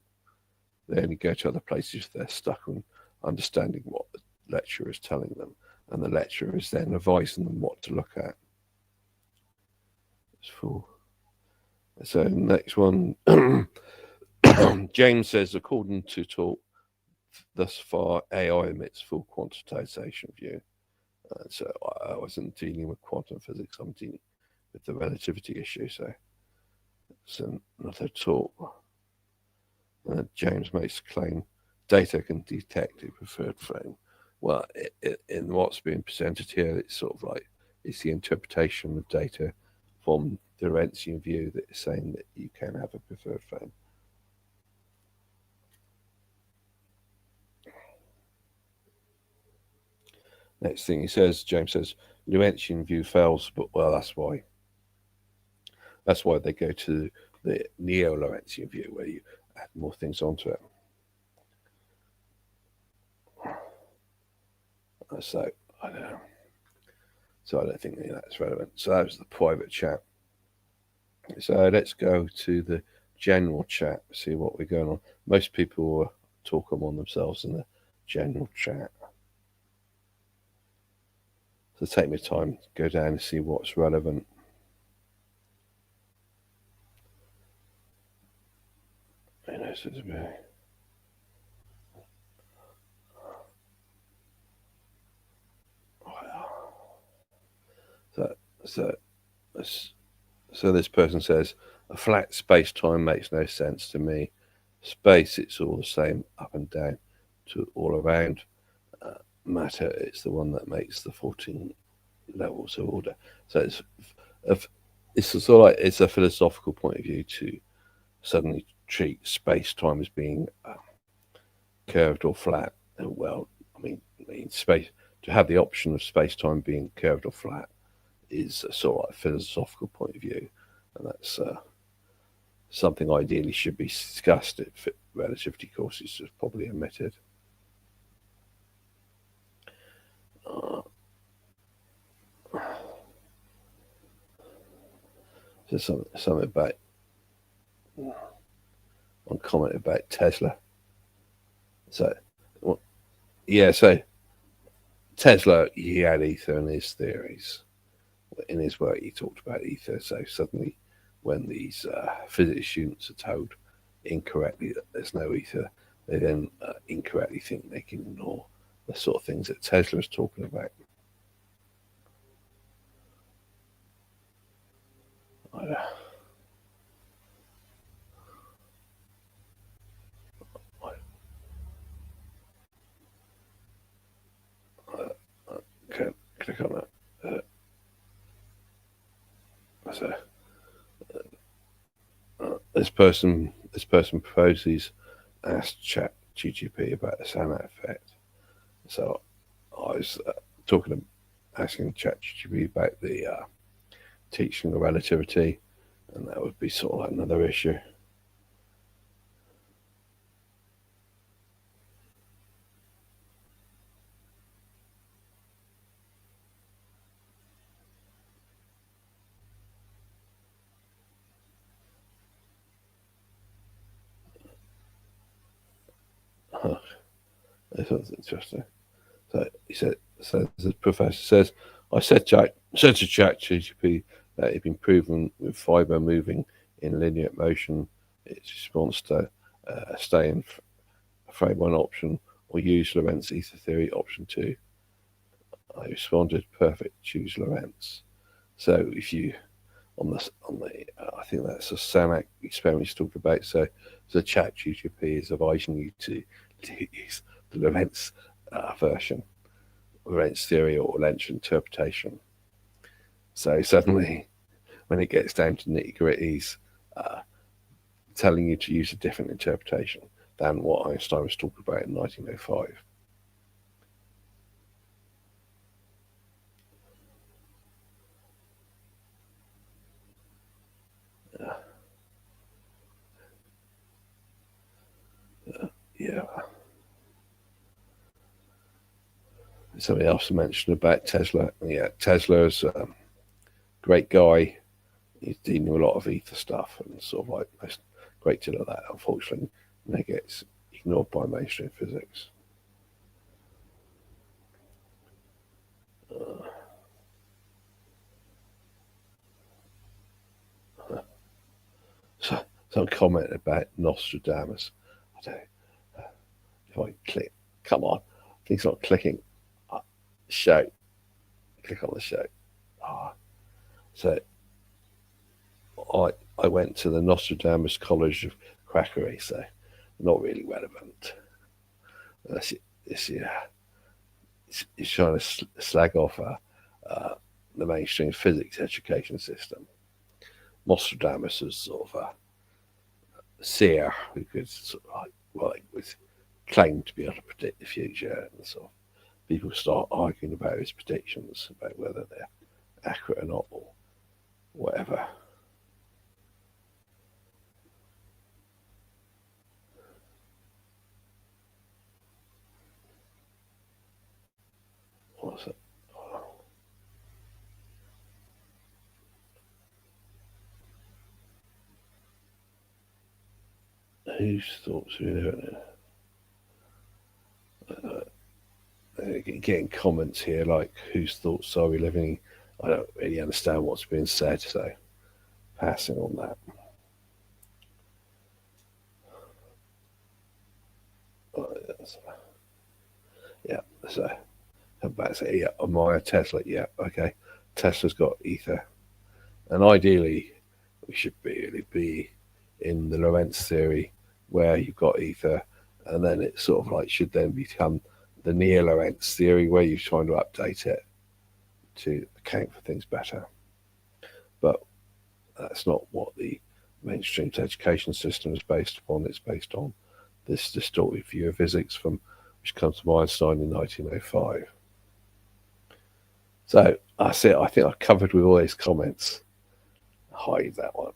They only go to other places if they're stuck on understanding what the lecturer is telling them, and the lecturer is then advising them what to look at. So next one, James says, according to talk thus far, AI emits full quantization view. So I wasn't dealing with quantum physics, I'm dealing with the relativity issue. So it's another talk. James makes a claim data can detect a preferred frame. Well, in what's being presented here, it's sort of like it's the interpretation of data from the Lorentzian view that is saying that you can have a preferred frame. Next thing he says, James says, Lorentzian view fails, but well, that's why they go to the neo-Lorentzian view, where you add more things onto it. So I don't know. So I don't think that's relevant. So that was the private chat. So let's go to the general chat, see what we're going on. Most people talk among themselves in the general chat. So take my time, go down and see what's relevant. So this person says, a flat space-time makes no sense to me. Space, it's all the same up and down to all around. Matter, it's the one that makes the 14 levels of order. So it's sort of like it's a philosophical point of view to suddenly treat space-time as being curved or flat. Well, I mean space, to have the option of space-time being curved or flat is a sort of like philosophical point of view, and that's something ideally should be discussed if relativity courses is probably omitted. So something about one comment about Tesla. So so Tesla, he had ether in his theories. In his work, he talked about ether. So suddenly, when these physics students are told incorrectly that there's no ether, they then incorrectly think they can ignore the sort of things that Tesla is talking about. Click on that. So this person proposes asked Chat GTP about the Sandlot effect. So I was asking Chat GTP about the teaching of relativity, and that would be sort of like another issue. This one's interesting. So he said, so the professor says, I said to ChatGPT that it's been proven with fiber moving in linear motion, its response to stay in frame 1 option or use Lorentz ether theory option 2. I responded, perfect, choose Lorentz. So if you on the I think that's a SAMAC experiment you talked about. So ChatGPT is advising you to use the Lorentz version, Lorentz theory or Lorentz interpretation. So suddenly, when it gets down to nitty gritties, telling you to use a different interpretation than what Einstein was talking about in 1905. Yeah. Somebody else mentioned about Tesla. Yeah, Tesla's a great guy. He's dealing with a lot of ether stuff and sort of like a great deal of that, unfortunately, and it gets ignored by mainstream physics. So some comment about Nostradamus. I don't know if I click. Come on, things not clicking. Show. Click on the show. So I went to the Nostradamus College of Quackery, so not really relevant. It's trying to slag off the mainstream physics education system. Nostradamus was sort of a seer who could sort of was claimed to be able to predict the future, and sort of people start arguing about his predictions, about whether they're accurate or not, or whatever. What's it? Whose thoughts are we doing here? Getting comments here like, whose thoughts are we living? I don't really understand what's being said, so passing on that. Yeah, so about to say, yeah, am I a Tesla? Yeah, okay. Tesla's got ether, and ideally, we should really be in the Lorentz theory, where you've got ether, and then it sort of like should then become the near Lorentz theory, where you're trying to update it to account for things better. But that's not what the mainstream education system is based upon. It's based on this distorted view of physics which comes from Einstein in 1905. So that's it. I think I covered with all these comments. Hide that one.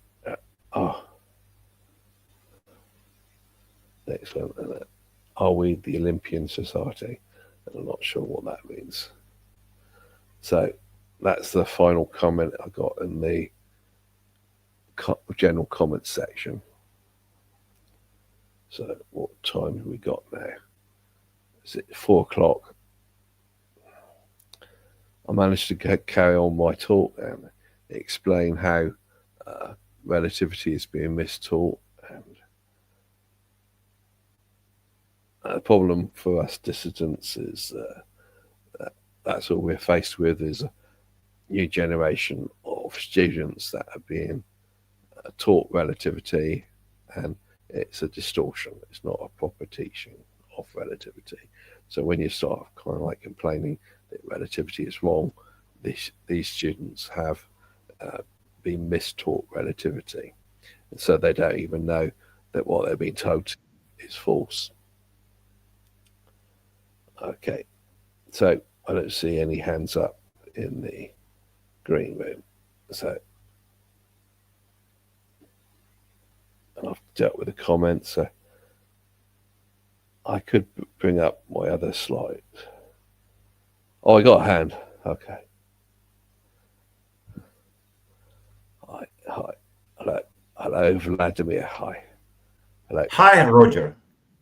Next one. Are we the Olympian Society? And I'm not sure what that means. So that's the final comment I got in the general comments section. So what time have we got now? Is it 4 o'clock? I managed to carry on my talk and explain how relativity is being mistaught, and The problem for us dissidents is that's all we're faced with is a new generation of students that are being taught relativity, and it's a distortion. It's not a proper teaching of relativity. So when you start kind of like complaining that relativity is wrong, these students have been mistaught relativity, and so they don't even know that what they're being told is false. Okay, so I don't see any hands up in the green room. So I've dealt with the comments. So I could bring up my other slide. Oh, I got a hand. Okay. Hi. Hello, Vladimir. Hi. Hello. Hi, Roger.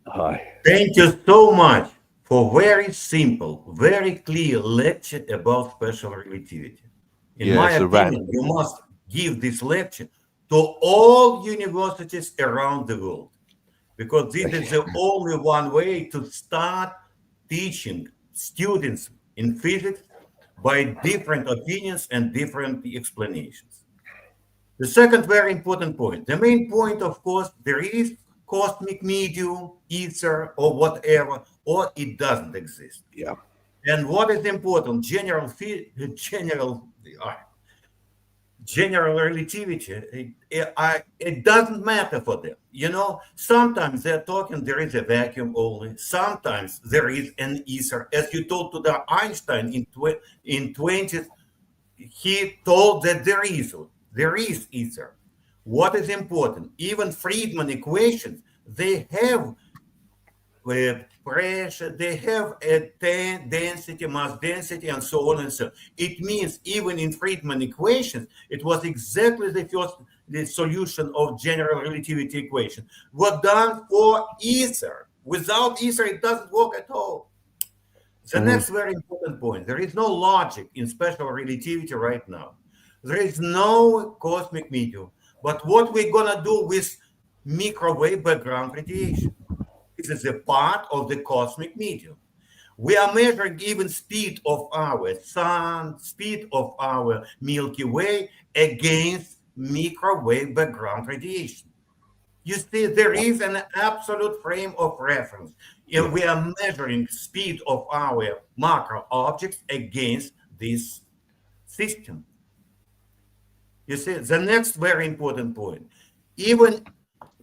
Hi. Thank you so much for very simple, very clear lecture about special relativity. In Yeah, my it's a rant. opinion, you must give this lecture to all universities around the world because this is the only one way to start teaching students in physics by different opinions and different explanations. The second very important point, the main point, of course, there is cosmic medium, ether, or whatever, or it doesn't exist. Yeah. And what is important, uh, general relativity, it doesn't matter for them. You know, sometimes they're talking there is a vacuum only. Sometimes there is an ether. As you told to the Einstein in 20th, he told that there is ether. What is important? Even Friedman equations, they have pressure, they have a density, mass density, and so on and so on. It means even in Friedman equations, it was exactly the solution of general relativity equation was done for ether. Without ether, it doesn't work at all. The next very important point, there is no logic in special relativity right now. There is no cosmic medium. But what we're going to do with microwave background radiation? This is a part of the cosmic medium. We are measuring even speed of our sun, speed of our Milky Way against microwave background radiation. You see, there is an absolute frame of reference. And we are measuring speed of our macro objects against this system. You see, the next very important point. Even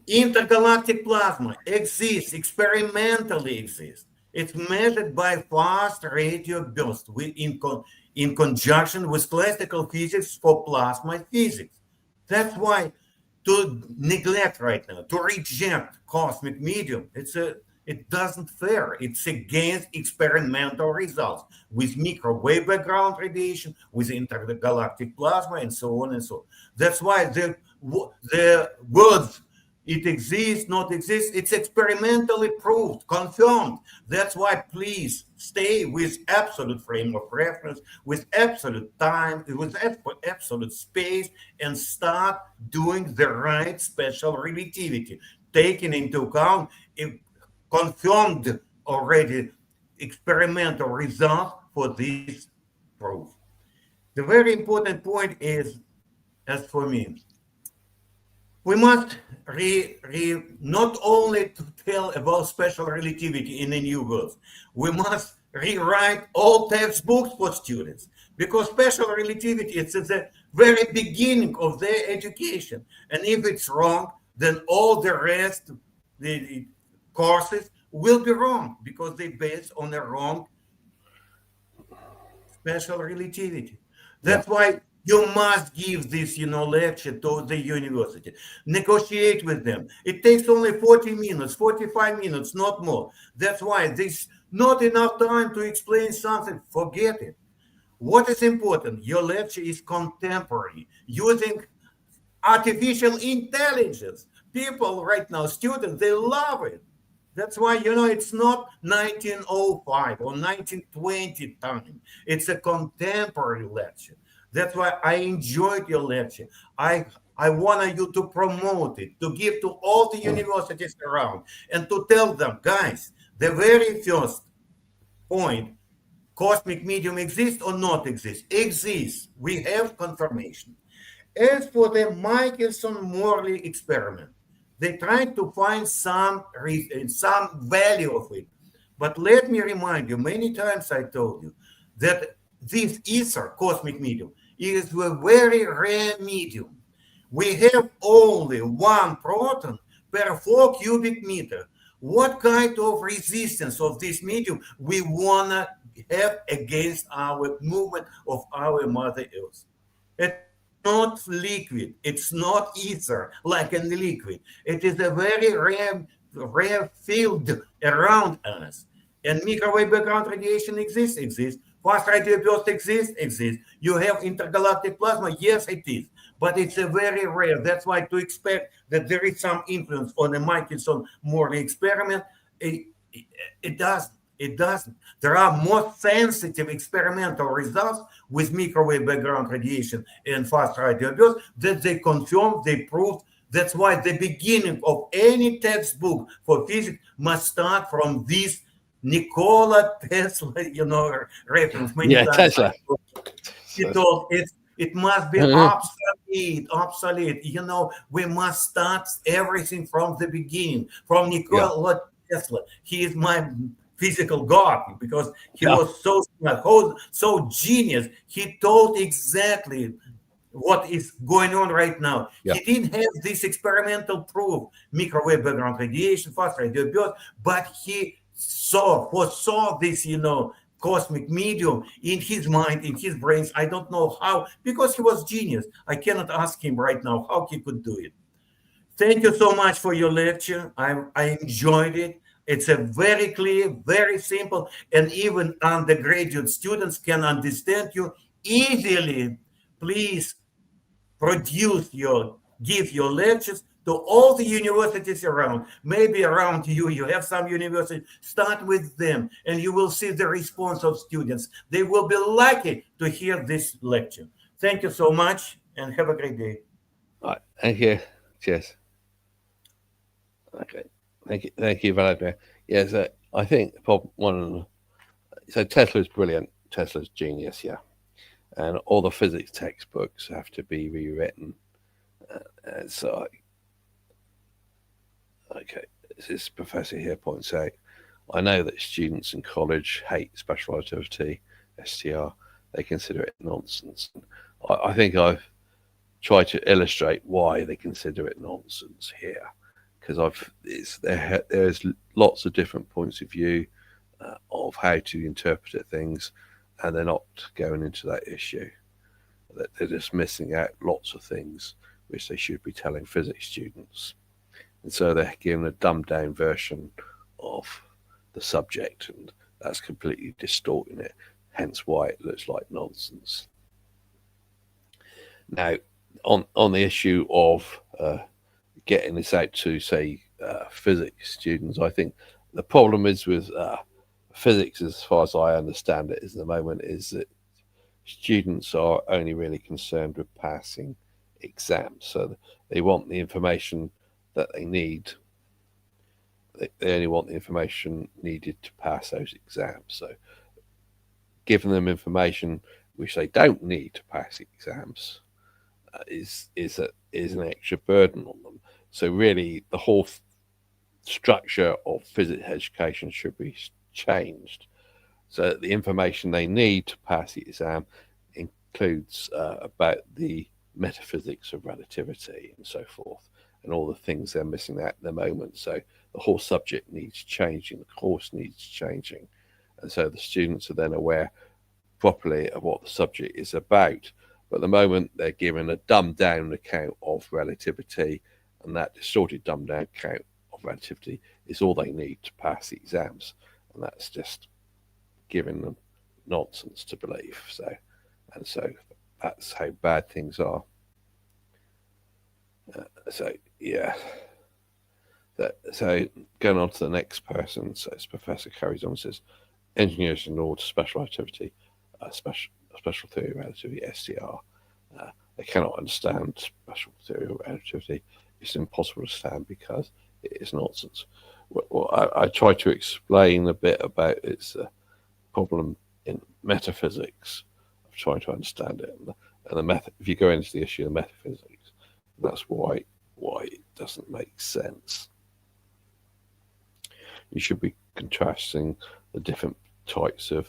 intergalactic plasma exists, experimentally exists. It's measured by fast radio bursts in conjunction with classical physics for plasma physics. That's why to neglect right now, to reject cosmic medium, it doesn't fair. It's against experimental results with microwave background radiation, with intergalactic plasma, and so on and so on. That's why the words it exists, not exists, it's experimentally proved, confirmed. That's why please stay with absolute frame of reference, with absolute time, with absolute space, and start doing the right special relativity, taking into account a confirmed already experimental result for this proof. The very important point is, as for me, we must not only to tell about special relativity in the new world, we must rewrite all textbooks for students because special relativity is at the very beginning of their education. And if it's wrong, then all the rest, the courses will be wrong because they based on the wrong special relativity. Yeah. That's why you must give this, lecture to the university. Negotiate with them. It takes only 40 minutes, 45 minutes, not more. That's why there's not enough time to explain something. Forget it. What is important? Your lecture is contemporary, using artificial intelligence. People right now, students, they love it. That's why, it's not 1905 or 1920 time. It's a contemporary lecture. That's why I enjoyed your lecture. I wanted you to promote it, to give to all the universities around, and to tell them, guys, The very first point, cosmic medium exists or not exist? Exists. We have confirmation. As for the Michelson-Morley experiment, they tried to find some reason, some value of it. But let me remind you, many times I told you that this ether, cosmic medium, is a very rare medium. We have only one proton per 4 cubic meter. What kind of resistance of this medium we want to have against our movement of our Mother Earth? It's not liquid. It's not ether like in the liquid. It is a very rare field around us. And microwave background radiation exists. Fast radio burst exists. You have intergalactic plasma, yes, it is. But it's a very rare. That's why to expect that there is some influence on the Michelson-Morley experiment, it doesn't. It doesn't. There are more sensitive experimental results with microwave background radiation and fast radio bursts that they confirmed, they proved. That's why the beginning of any textbook for physics must start from this Nikola Tesla, reference. Many Yeah, times Tesla. he told it must be obsolete. We must start everything from the beginning, from Nikola Tesla. He is my physical god because he was so smart, so genius. He told exactly what is going on right now. He didn't have this experimental proof, microwave background radiation, fast radio burst, but he foresaw this, cosmic medium in his mind, in his brains. I don't know how, because he was genius. I cannot ask him right now how he could do it. Thank you so much for your lecture. I enjoyed it. It's a very clear, very simple, and even undergraduate students can understand you easily. Please give your lectures to all the universities around. Maybe around you have some university. Start with them, and you will see the response of students. They will be lucky to hear this lecture. Thank you so much, and have a great day. All right, thank you. Cheers. Okay, thank you, Vladimir. Yeah, so I think so Tesla's brilliant. Tesla's genius, yeah, and all the physics textbooks have to be rewritten. So, okay, this professor here points out, I know that students in college hate special relativity, STR. They consider it nonsense. I think I've tried to illustrate why they consider it nonsense here, because there's lots of different points of view of how to interpret things, and they're not going into that issue. They're just missing out lots of things which they should be telling physics students. And so they're given a dumbed down version of the subject, and that's completely distorting it, hence why it looks like nonsense. Now, on the issue of getting this out to, say, physics students, I think the problem is with physics, as far as I understand it, at the moment, is that students are only really concerned with passing exams. So they want the information that they need. They only want the information needed to pass those exams. So giving them information which they don't need to pass exams is an extra burden on them. So really, the whole structure of physics education should be changed, so that the information they need to pass the exam includes about the metaphysics of relativity and so forth, and all the things they're missing out at the moment. So the whole subject needs changing, the course needs changing, and so the students are then aware properly of what the subject is about. But at the moment, they're given a dumbed down account of relativity, and that distorted dumbed down account of relativity is all they need to pass the exams, and that's just giving them nonsense to believe. So that's how bad things are. So going on to the next person. So this professor carries on and says, engineers ignored special relativity, special theory of relativity, STR. They cannot understand special theory of relativity. It's impossible to understand because it is nonsense. Well, I try to explain a bit about its problem in metaphysics of trying to understand it, and the method. If you go into the issue of metaphysics, that's why it doesn't make sense. You should be contrasting the different types of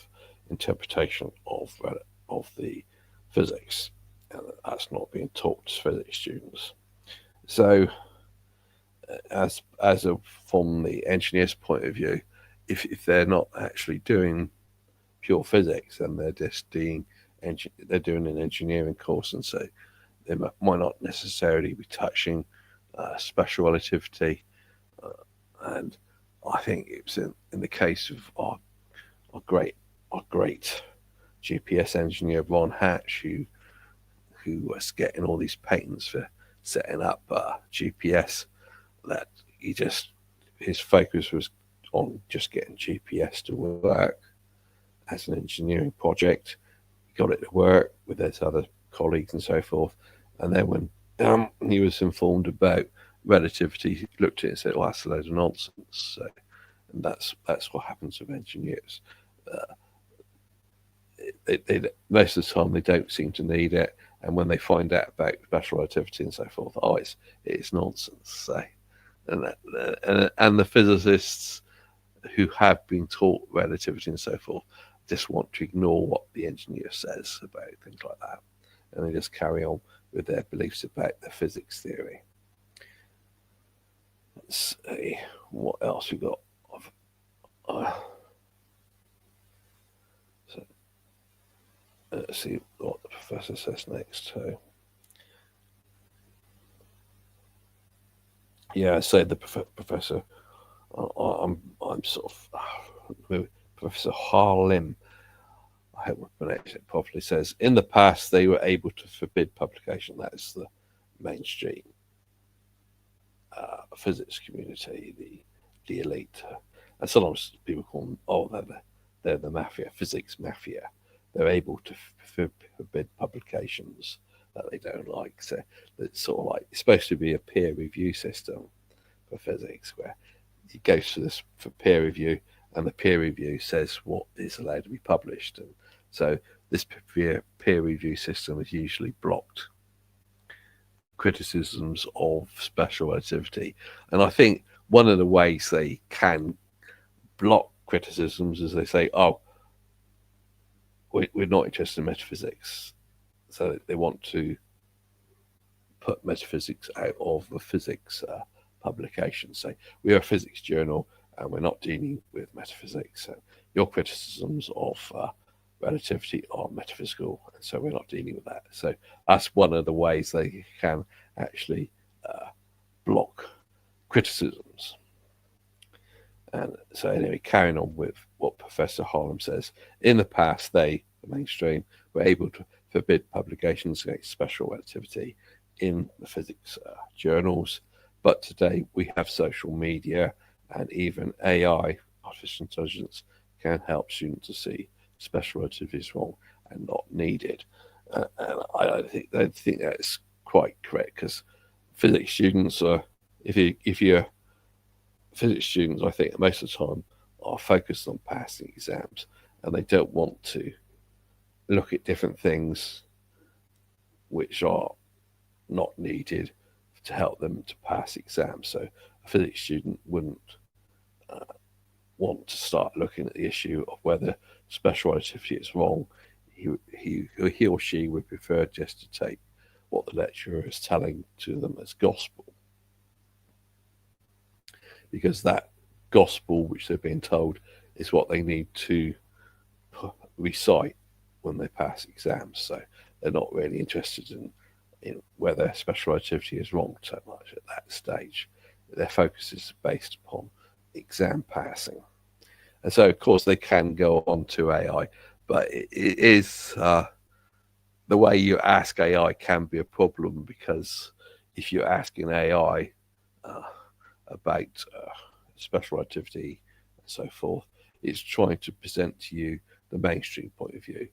interpretation of the physics, and that's not being taught to physics students. So, from the engineer's point of view, if they're not actually doing pure physics and they're just doing an engineering course, and so they might not necessarily be touching special relativity, and I think it's in the case of our great GPS engineer Ron Hatch, who was getting all these patents for setting up GPS, that his focus was on just getting GPS to work as an engineering project. He got it to work with his other colleagues and so forth, and then when he was informed about relativity, he looked at it and said, well, that's a load of nonsense. So, and that's what happens with engineers. They most of the time they don't seem to need it, and when they find out about special relativity and so forth, it's nonsense. So, and the physicists who have been taught relativity and so forth just want to ignore what the engineer says about things like that, and they just carry on with their beliefs about the physics theory. Let's see what else we got. So let's see what the professor says next too. Yeah, so the professor, I'm sort of Professor Harlim, I hope I pronounced it properly, says in the past they were able to forbid publication. That is the mainstream physics community, the elite, and sometimes people call them, they're the mafia, physics mafia. They're able to forbid publications that they don't like. So it's sort of like, it's supposed to be a peer review system for physics, where it goes to this for peer review, and the peer review says what is allowed to be published. And so this peer review system is usually blocked criticisms of special relativity. And I think one of the ways they can block criticisms is they say, oh, we're not interested in metaphysics. So they want to put metaphysics out of the physics publication. So we are a physics journal and we're not dealing with metaphysics. So your criticisms of relativity are metaphysical, and so we're not dealing with that. So that's one of the ways they can actually block criticisms. And so anyway, carrying on with what Professor Harlim says, in the past the mainstream, were able to forbid publications against special relativity in the physics journals. But today we have social media, and even AI, artificial intelligence, can help students to see special relativity is wrong and not needed. And I think that's quite correct, because physics students are, if you're physics students, I think most of the time are focused on passing exams, and they don't want to look at different things which are not needed to help them to pass exams. So a physics student wouldn't want to start looking at the issue of whether special relativity is wrong. He or she would prefer just to take what the lecturer is telling to them as gospel, because that gospel which they're being told is what they need to recite when they pass exams. So they're not really interested in whether special relativity is wrong so much at that stage. Their focus is based upon exam passing. And so, of course, they can go on to AI, but it is the way you ask AI can be a problem, because if you're asking AI about special relativity and so forth, it's trying to present to you the mainstream point of view.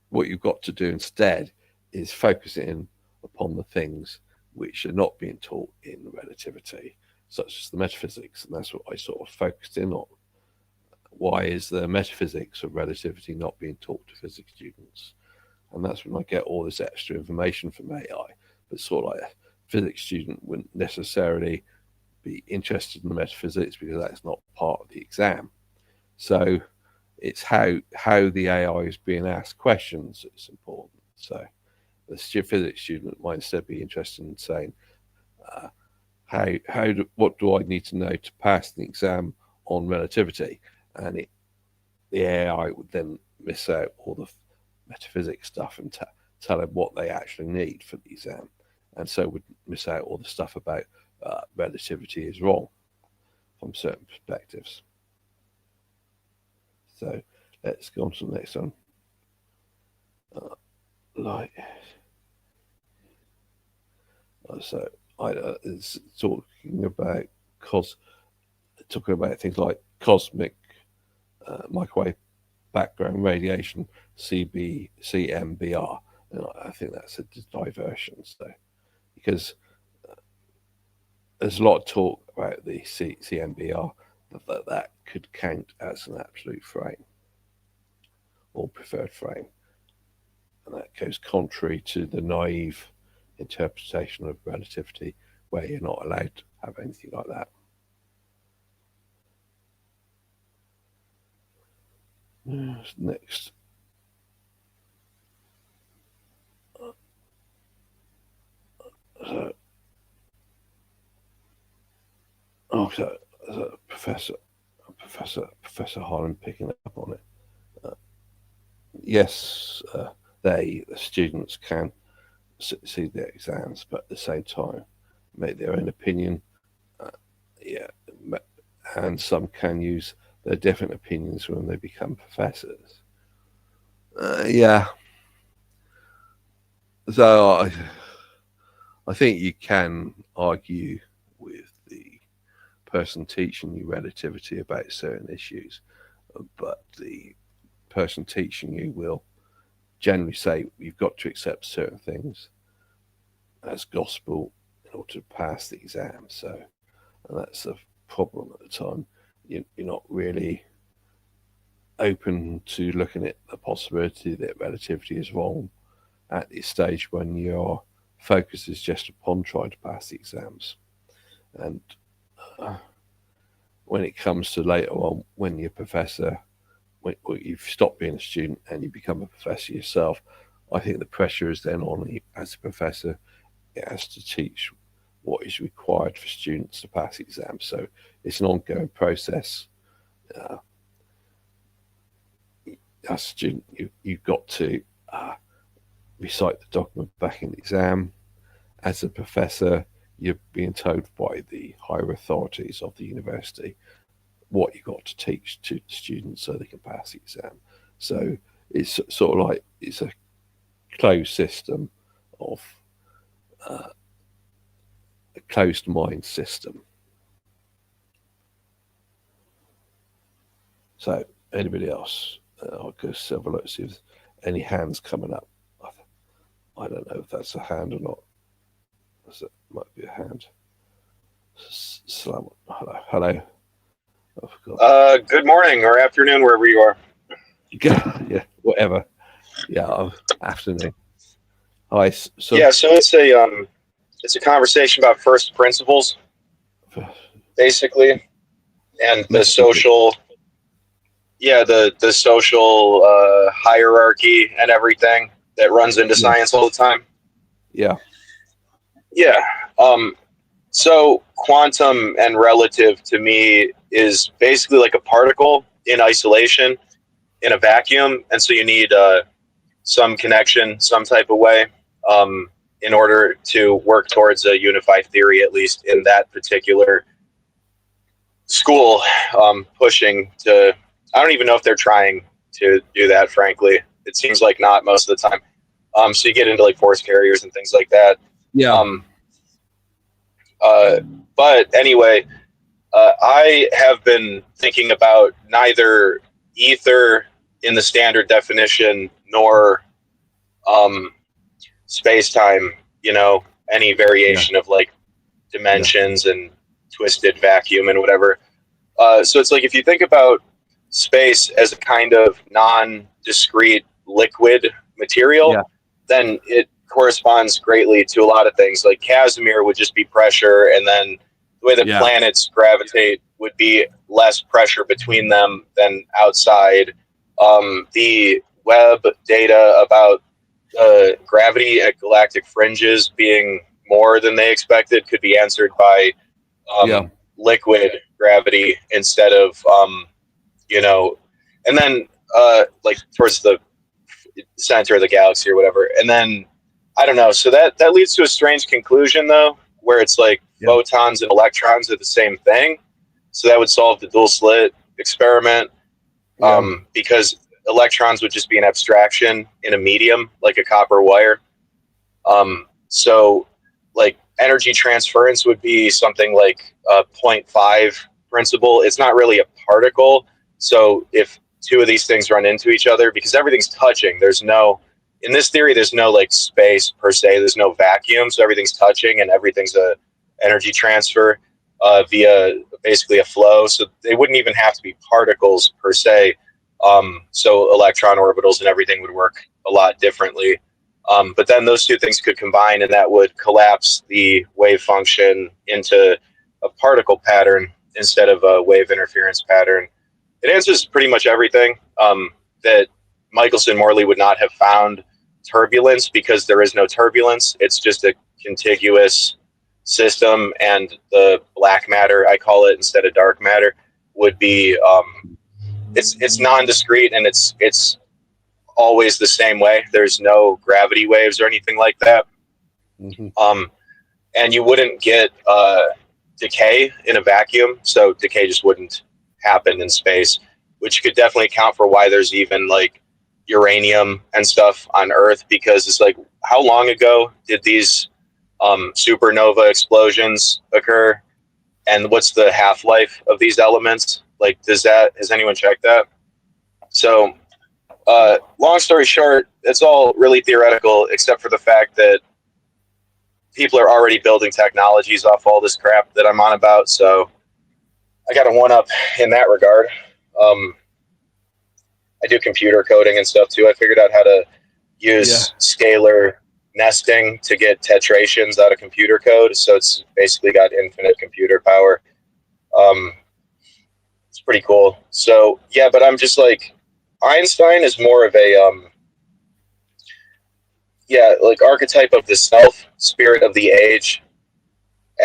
What you've got to do instead is focus in upon the things which are not being taught in relativity. such as the metaphysics, and that's what I sort of focused in on. Why is the metaphysics of relativity not being taught to physics students? And that's when I get all this extra information from AI. But sort of like a physics student wouldn't necessarily be interested in the metaphysics because that's not part of the exam. So it's how the AI is being asked questions that's important. So the physics student might instead be interested in saying, what do I need to know to pass the exam on relativity? And the AI would then miss out all the metaphysics stuff and tell them what they actually need for the exam, and so would miss out all the stuff about relativity is wrong from certain perspectives. So let's go on to the next one. So it's talking about things like cosmic microwave background radiation, CMBR, and I think that's a diversion. So because there's a lot of talk about the CMBR that could count as an absolute frame or preferred frame, and that goes contrary to the naive interpretation of relativity, where you're not allowed to have anything like that. Next. So Professor Harlan picking up on it. Yes, the students can see their exams, but at the same time make their own opinion. And some can use their different opinions when they become professors. So I think you can argue with the person teaching you relativity about certain issues, but the person teaching you will generally say you've got to accept certain things as gospel in order to pass the exam. So, and that's the problem at the time. You're not really open to looking at the possibility that relativity is wrong at this stage when your focus is just upon trying to pass the exams. And when it comes to later on, when you're a professor, when you've stopped being a student and you become a professor yourself, I think the pressure is then on you as a professor. It has to teach what is required for students to pass exams. So it's an ongoing process. As a student, you've got to recite the document back in the exam. As a professor, you're being told by the higher authorities of the university what you've got to teach to the students so they can pass the exam. So it's sort of like it's a closed system of a closed mind system. So anybody else? I'll go have a look, see if there's any hands coming up. I don't know if that's a hand or not. It might be a hand. Hello. I forgot. Good morning or afternoon, wherever you are. Yeah, whatever. Yeah, afternoon. Hi. So it's a conversation about first principles, basically, and the social. Yeah, the social hierarchy and everything that runs into science all the time. Yeah. Yeah. So quantum and relative to me is basically like a particle in isolation in a vacuum, and so you need some connection, some type of way, in order to work towards a unified theory, at least in that particular school, pushing to. I don't even know if they're trying to do that, frankly. It seems like not most of the time. So you get into like force carriers and things like that. Yeah. But anyway, I have been thinking about neither ether in the standard definition nor space-time, any variation of like dimensions and twisted vacuum and whatever. So it's like if you think about space as a kind of non-discrete liquid material, then it corresponds greatly to a lot of things. Like Casimir would just be pressure, and then the way that planets gravitate would be less pressure between them than outside. The Webb data about gravity at galactic fringes being more than they expected could be answered by liquid gravity instead of and then like towards the center of the galaxy or whatever. And then I don't know. So that leads to a strange conclusion though, where it's like photons and electrons are the same thing. So that would solve the dual slit experiment because electrons would just be an abstraction in a medium like a copper wire. So like energy transference would be something like a 0.5 principle. It's not really a particle. So if two of these things run into each other, because everything's touching, in this theory, there's no like space per se, there's no vacuum. So everything's touching and everything's a energy transfer via basically a flow. So they wouldn't even have to be particles per se. So electron orbitals and everything would work a lot differently. But then those two things could combine, and that would collapse the wave function into a particle pattern instead of a wave interference pattern. It answers pretty much everything that Michelson-Morley would not have found turbulence, because there is no turbulence. It's just a contiguous system, and the black matter, I call it, instead of dark matter, would be it's non-discrete, and it's always the same way. There's no gravity waves or anything like that. And you wouldn't get decay in a vacuum, so decay just wouldn't happen in space, which could definitely account for why there's even like uranium and stuff on Earth, because it's like, how long ago did these supernova explosions occur, and what's the half-life of these elements? Like, has anyone checked that? So long story short, it's all really theoretical, except for the fact that people are already building technologies off all this crap that I'm on about. So I got a one-up in that regard. I do computer coding and stuff too. I figured out how to use scalar nesting to get tetrations out of computer code. So it's basically got infinite computer power. It's pretty cool. So yeah, but I'm just like, Einstein is more of a like archetype of the self, spirit of the age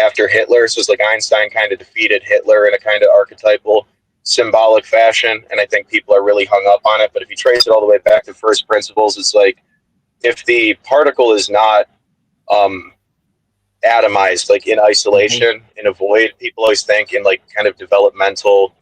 after Hitler. So it's like Einstein kind of defeated Hitler in a kind of archetypal, symbolic fashion, and I think people are really hung up on it. But if you trace it all the way back to first principles, it's like, if the particle is not atomized, like in isolation, in a void, people always think in like kind of developmental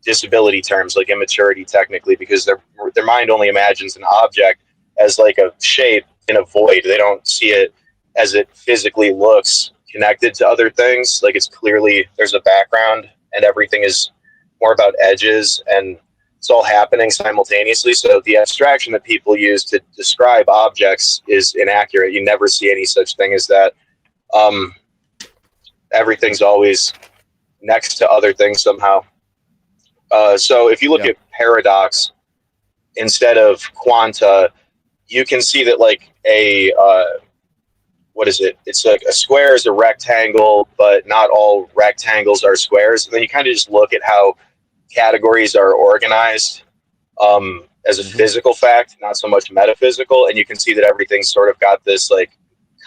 disability terms, like immaturity technically, because their mind only imagines an object as like a shape in a void. They don't see it as it physically looks connected to other things. Like, it's clearly, there's a background, and everything is more about edges, and it's all happening simultaneously. So the abstraction that people use to describe objects is inaccurate. You never see any such thing as that. Everything's always next to other things somehow. So if you look at paradox instead of quanta, you can see that like what is it? It's like a square is a rectangle, but not all rectangles are squares. And then you kind of just look at how categories are organized as a physical fact, not so much metaphysical. And you can see that everything's sort of got this like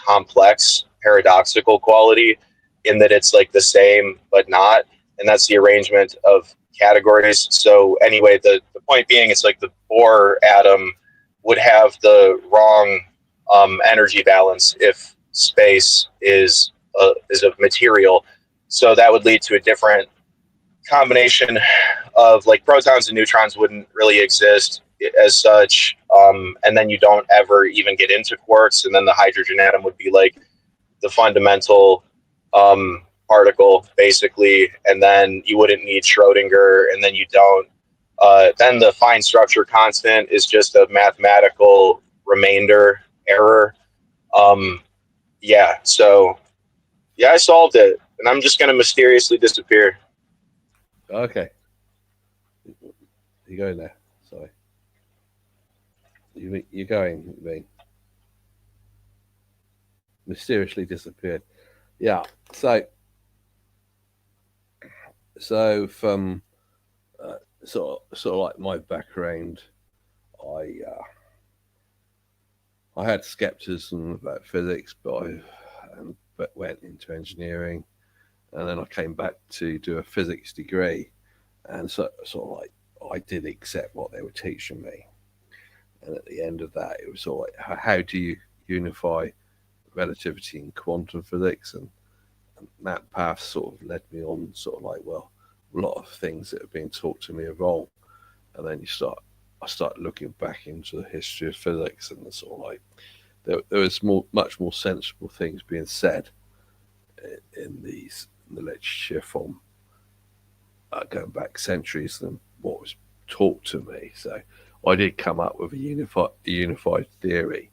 complex paradoxical quality, in that it's like the same but not. And that's the arrangement of categories. So anyway, the point being, it's like the Bohr atom would have the wrong energy balance if space is a material. So that would lead to a different combination of like protons and neutrons wouldn't really exist as such. And then you don't ever even get into quarks. And then the hydrogen atom would be like the fundamental particle, basically. And then you wouldn't need Schrodinger, and then you don't. Then the fine structure constant is just a mathematical remainder error. So yeah, I solved it. and I'm just going to mysteriously disappear. Okay. You going there? Sorry. You're going, you mean? Mysteriously disappeared. Yeah. So from sort of like my background, I had skepticism about physics, but went into engineering, and then I came back to do a physics degree, and sort of like I did accept what they were teaching me, and at the end of that, it was sort of like, how do you unify relativity and quantum physics, and that path sort of led me on sort of like, well, a lot of things that have been taught to me are wrong, and then I start looking back into the history of physics, and it's sort of like there was much more sensible things being said in the literature from going back centuries than what was taught to me. So I did come up with a unified theory,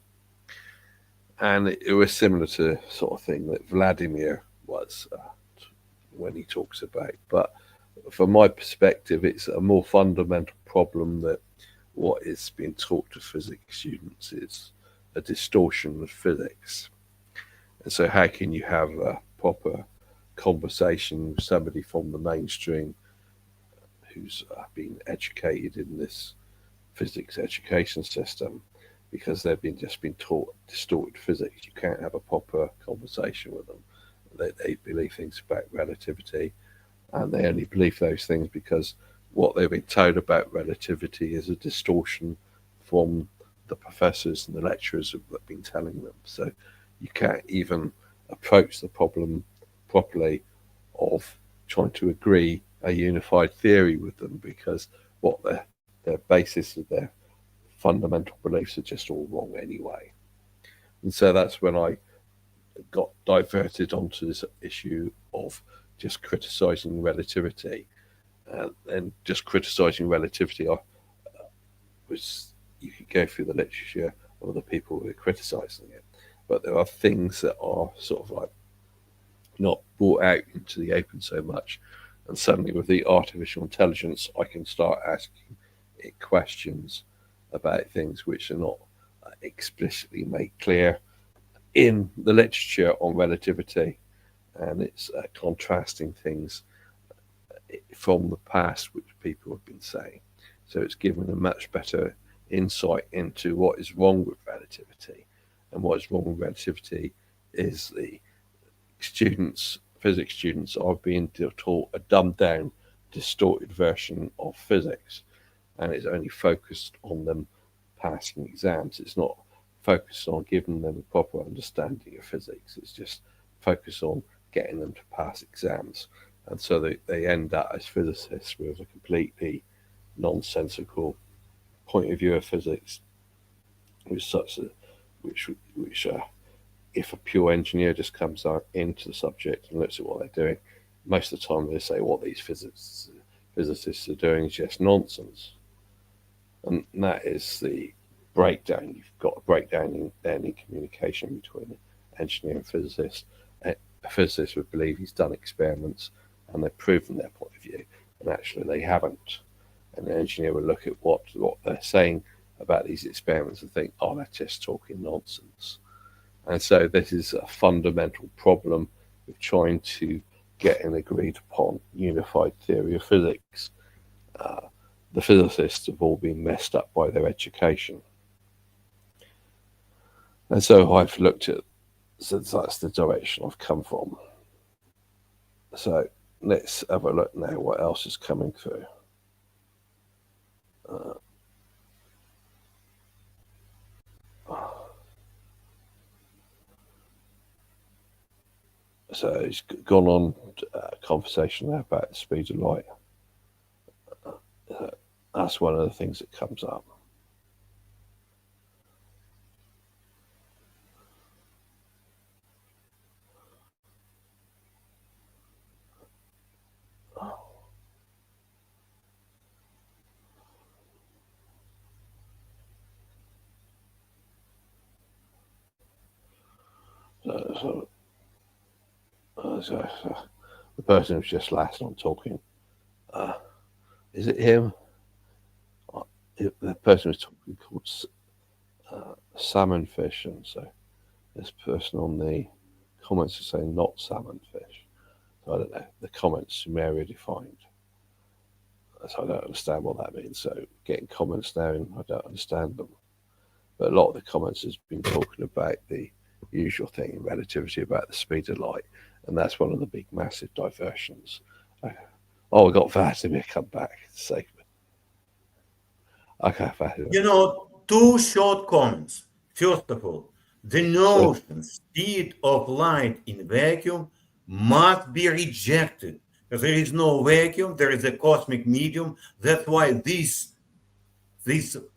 and it was similar to the sort of thing that Vladimir was when he talks about. But from my perspective, it's a more fundamental problem that what is being taught to physics students is a distortion of physics. And so how can you have a proper conversation with somebody from the mainstream who's been educated in this physics education system, because they've just been taught distorted physics? You can't have a proper conversation with them. They believe things about relativity, and they only believe those things because what they've been told about relativity is a distortion from the professors and the lecturers have been telling them. So you can't even approach the problem properly of trying to agree a unified theory with them, because what their basis of their fundamental beliefs are just all wrong anyway. And so that's when I got diverted onto this issue of just criticizing relativity. And just criticizing relativity, you could go through the literature of the people who are criticizing it, but there are things that are sort of like not brought out into the open so much. And suddenly with the artificial intelligence, I can start asking it questions about things which are not explicitly made clear in the literature on relativity. And it's contrasting things from the past which people have been saying. So it's given a much better insight into what is wrong with relativity. And what is wrong with relativity is the physics students are being taught a dumbed down, distorted version of physics. And it's only focused on them passing exams. It's not focused on giving them a proper understanding of physics. It's just focused on getting them to pass exams. And so they end up as physicists with a completely nonsensical point of view of physics, which if a pure engineer just comes out into the subject and looks at what they're doing, most of the time they say what these physicists are doing is just nonsense. And that is the breakdown. You've got a breakdown in any communication between an engineer and physicist. A physicist would believe he's done experiments and they've proven their point of view, and actually they haven't. And the engineer would look at what they're saying about these experiments and think, oh, they're just talking nonsense. And so this is a fundamental problem with trying to get an agreed upon unified theory of physics. The physicists have all been messed up by their education. And so I've looked at, so that's the direction I've come from. So let's have a look now what else is coming through. So it's gone on a conversation now about the speed of light. That's one of the things that comes up. So the person who's just last on talking, is it him? The person who's talking called salmon fish, and so this person on the comments is saying not salmon fish. So I don't know. The comments Sumeria defined. So I don't understand what that means. So getting comments now, and I don't understand them. But a lot of the comments has been talking about the usual thing in relativity about the speed of light, and that's one of the big massive diversions. Oh, we got Vladimir come back. Sake of it. Okay, Vladimir. You know, two short comments. First of all, the notion speed of light in vacuum must be rejected. There is no vacuum, there is a cosmic medium. That's why this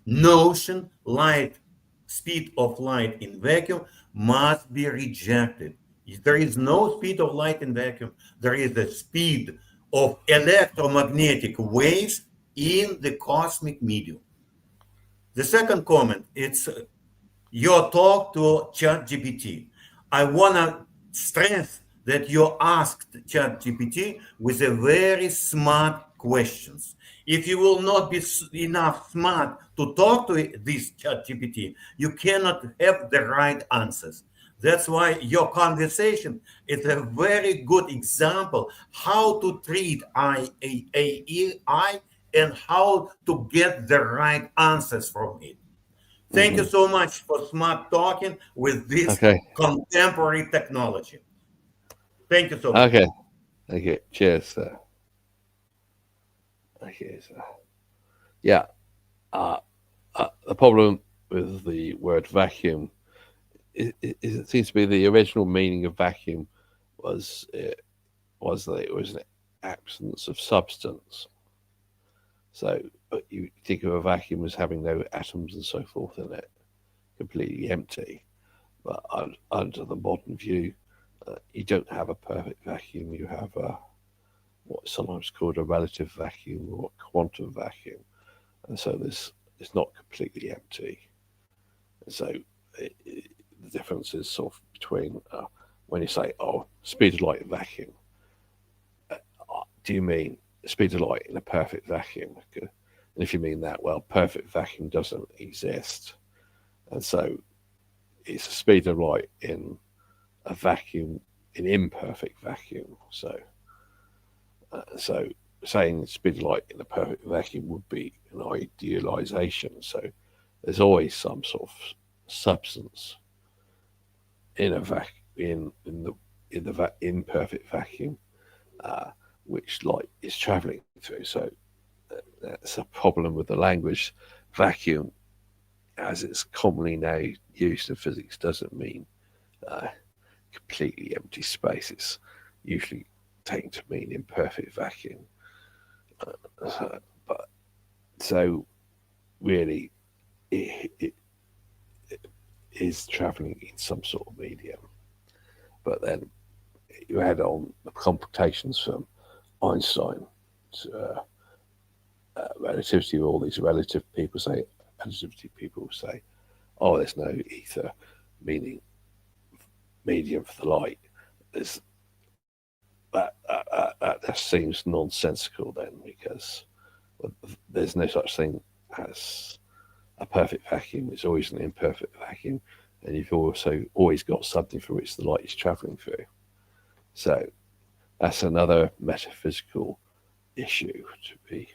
notion, light, speed of light in vacuum, must be rejected. There is no speed of light in vacuum. There is the speed of electromagnetic waves in the cosmic medium. The second comment, it's your talk to ChatGPT. I want to stress that you asked ChatGPT with a very smart questions. If you will not be enough smart to talk to this ChatGPT, you cannot have the right answers. That's why your conversation is a very good example how to treat AI and how to get the right answers from it. Thank you so much for smart talking with this contemporary technology. Thank you so much. Okay. Thank you. Cheers, sir. Okay, sir. Yeah. The problem with the word vacuum is it seems to be the original meaning of vacuum was that it was an absence of substance. So you think of a vacuum as having no atoms and so forth in it, completely empty. But under the modern view, you don't have a perfect vacuum. You have what's sometimes called a relative vacuum or a quantum vacuum. And so it's not completely empty. And so the difference is sort of between when you say, oh, speed of light in vacuum, do you mean speed of light in a perfect vacuum? And if you mean that, well, perfect vacuum doesn't exist. And so it's a speed of light in a vacuum, an imperfect vacuum. So saying speed of light in a perfect vacuum would be an idealization. So there's always some sort of substance in a vacuum, in the imperfect vacuum, which light is traveling through. So that's a problem with the language. Vacuum, as it's commonly now used in physics, doesn't mean completely empty space. It's usually taken to mean imperfect vacuum. But so really, it is traveling in some sort of medium. But then you add on the computations from Einstein to relativity. All these relativity people say, oh, there's no ether, meaning medium for the light. That seems nonsensical then, because there's no such thing as a perfect vacuum. It's always an imperfect vacuum, and you've also always got something for which the light is traveling through. So that's another metaphysical issue to be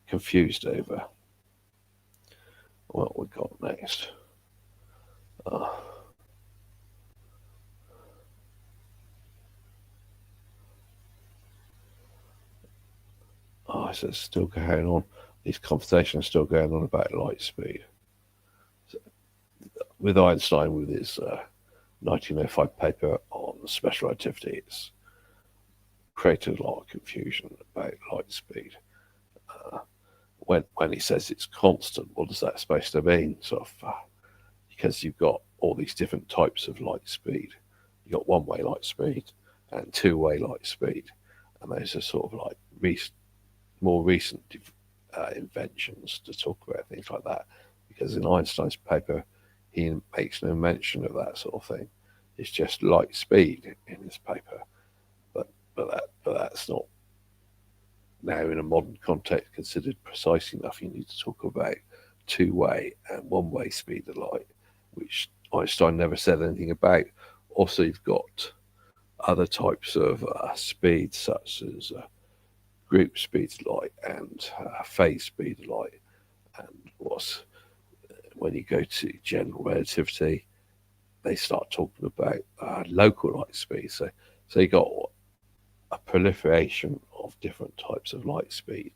confused over. What we got next? So it's still going on. These conversations are still going on about light speed. So, with Einstein, with his 1905 paper on special relativity, it's created a lot of confusion about light speed. When he says it's constant, what is that supposed to mean? Sort of, because you've got all these different types of light speed. You've got one-way light speed and two-way light speed, and those are sort of like more recent inventions to talk about things like that, because in Einstein's paper he makes no mention of that sort of thing. It's just light speed in his paper. But but that's not now in a modern context considered precise enough. You need to talk about two-way and one-way speed of light, which Einstein never said anything about. Also, you've got other types of speed, such as group speed of light and phase speed of light. And when you go to general relativity, they start talking about local light speed. So you got a proliferation of different types of light speed,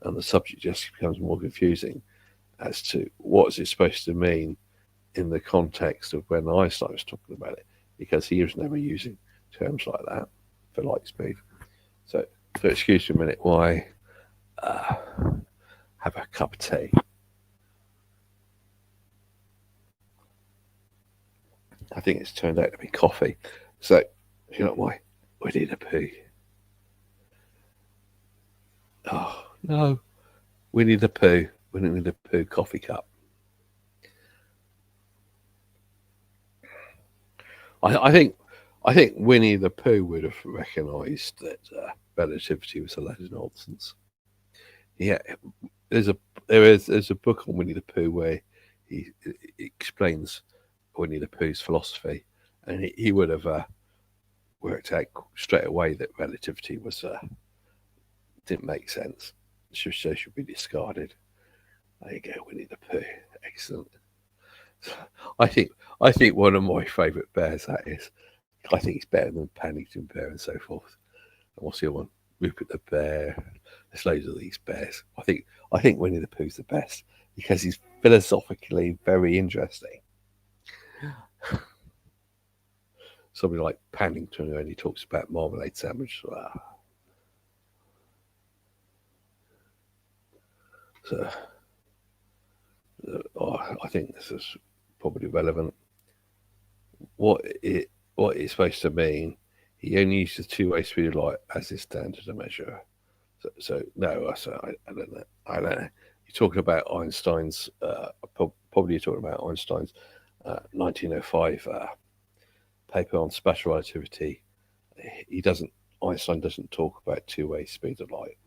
and the subject just becomes more confusing as to what is it supposed to mean in the context of when Einstein was talking about it, because he was never using terms like that for light speed. So excuse me a minute while I have a cup of tea. I think it's turned out to be coffee. So, you know why? Winnie the Pooh. Oh, no. Winnie the Pooh. Winnie the Pooh coffee cup. I think Winnie the Pooh would have recognised that relativity was a load of nonsense. Yeah, there's a book on Winnie the Pooh where he explains Winnie the Pooh's philosophy, and he would have worked out straight away that relativity was didn't make sense. Should be discarded. There you go, Winnie the Pooh. Excellent. I think one of my favourite bears, that is. I think it's better than Paddington Bear and so forth. And what's the other one? Rupert the Bear. There's loads of these bears. I think Winnie the Pooh's the best because he's philosophically very interesting. Somebody like Paddington who only talks about marmalade sandwich. So I think this is probably relevant. What it's supposed to mean, he only uses two-way speed of light as his standard of measure. So no, I don't know. You're talking about Einstein's, probably you're talking about Einstein's 1905 paper on special relativity. Einstein doesn't talk about two-way speed of light.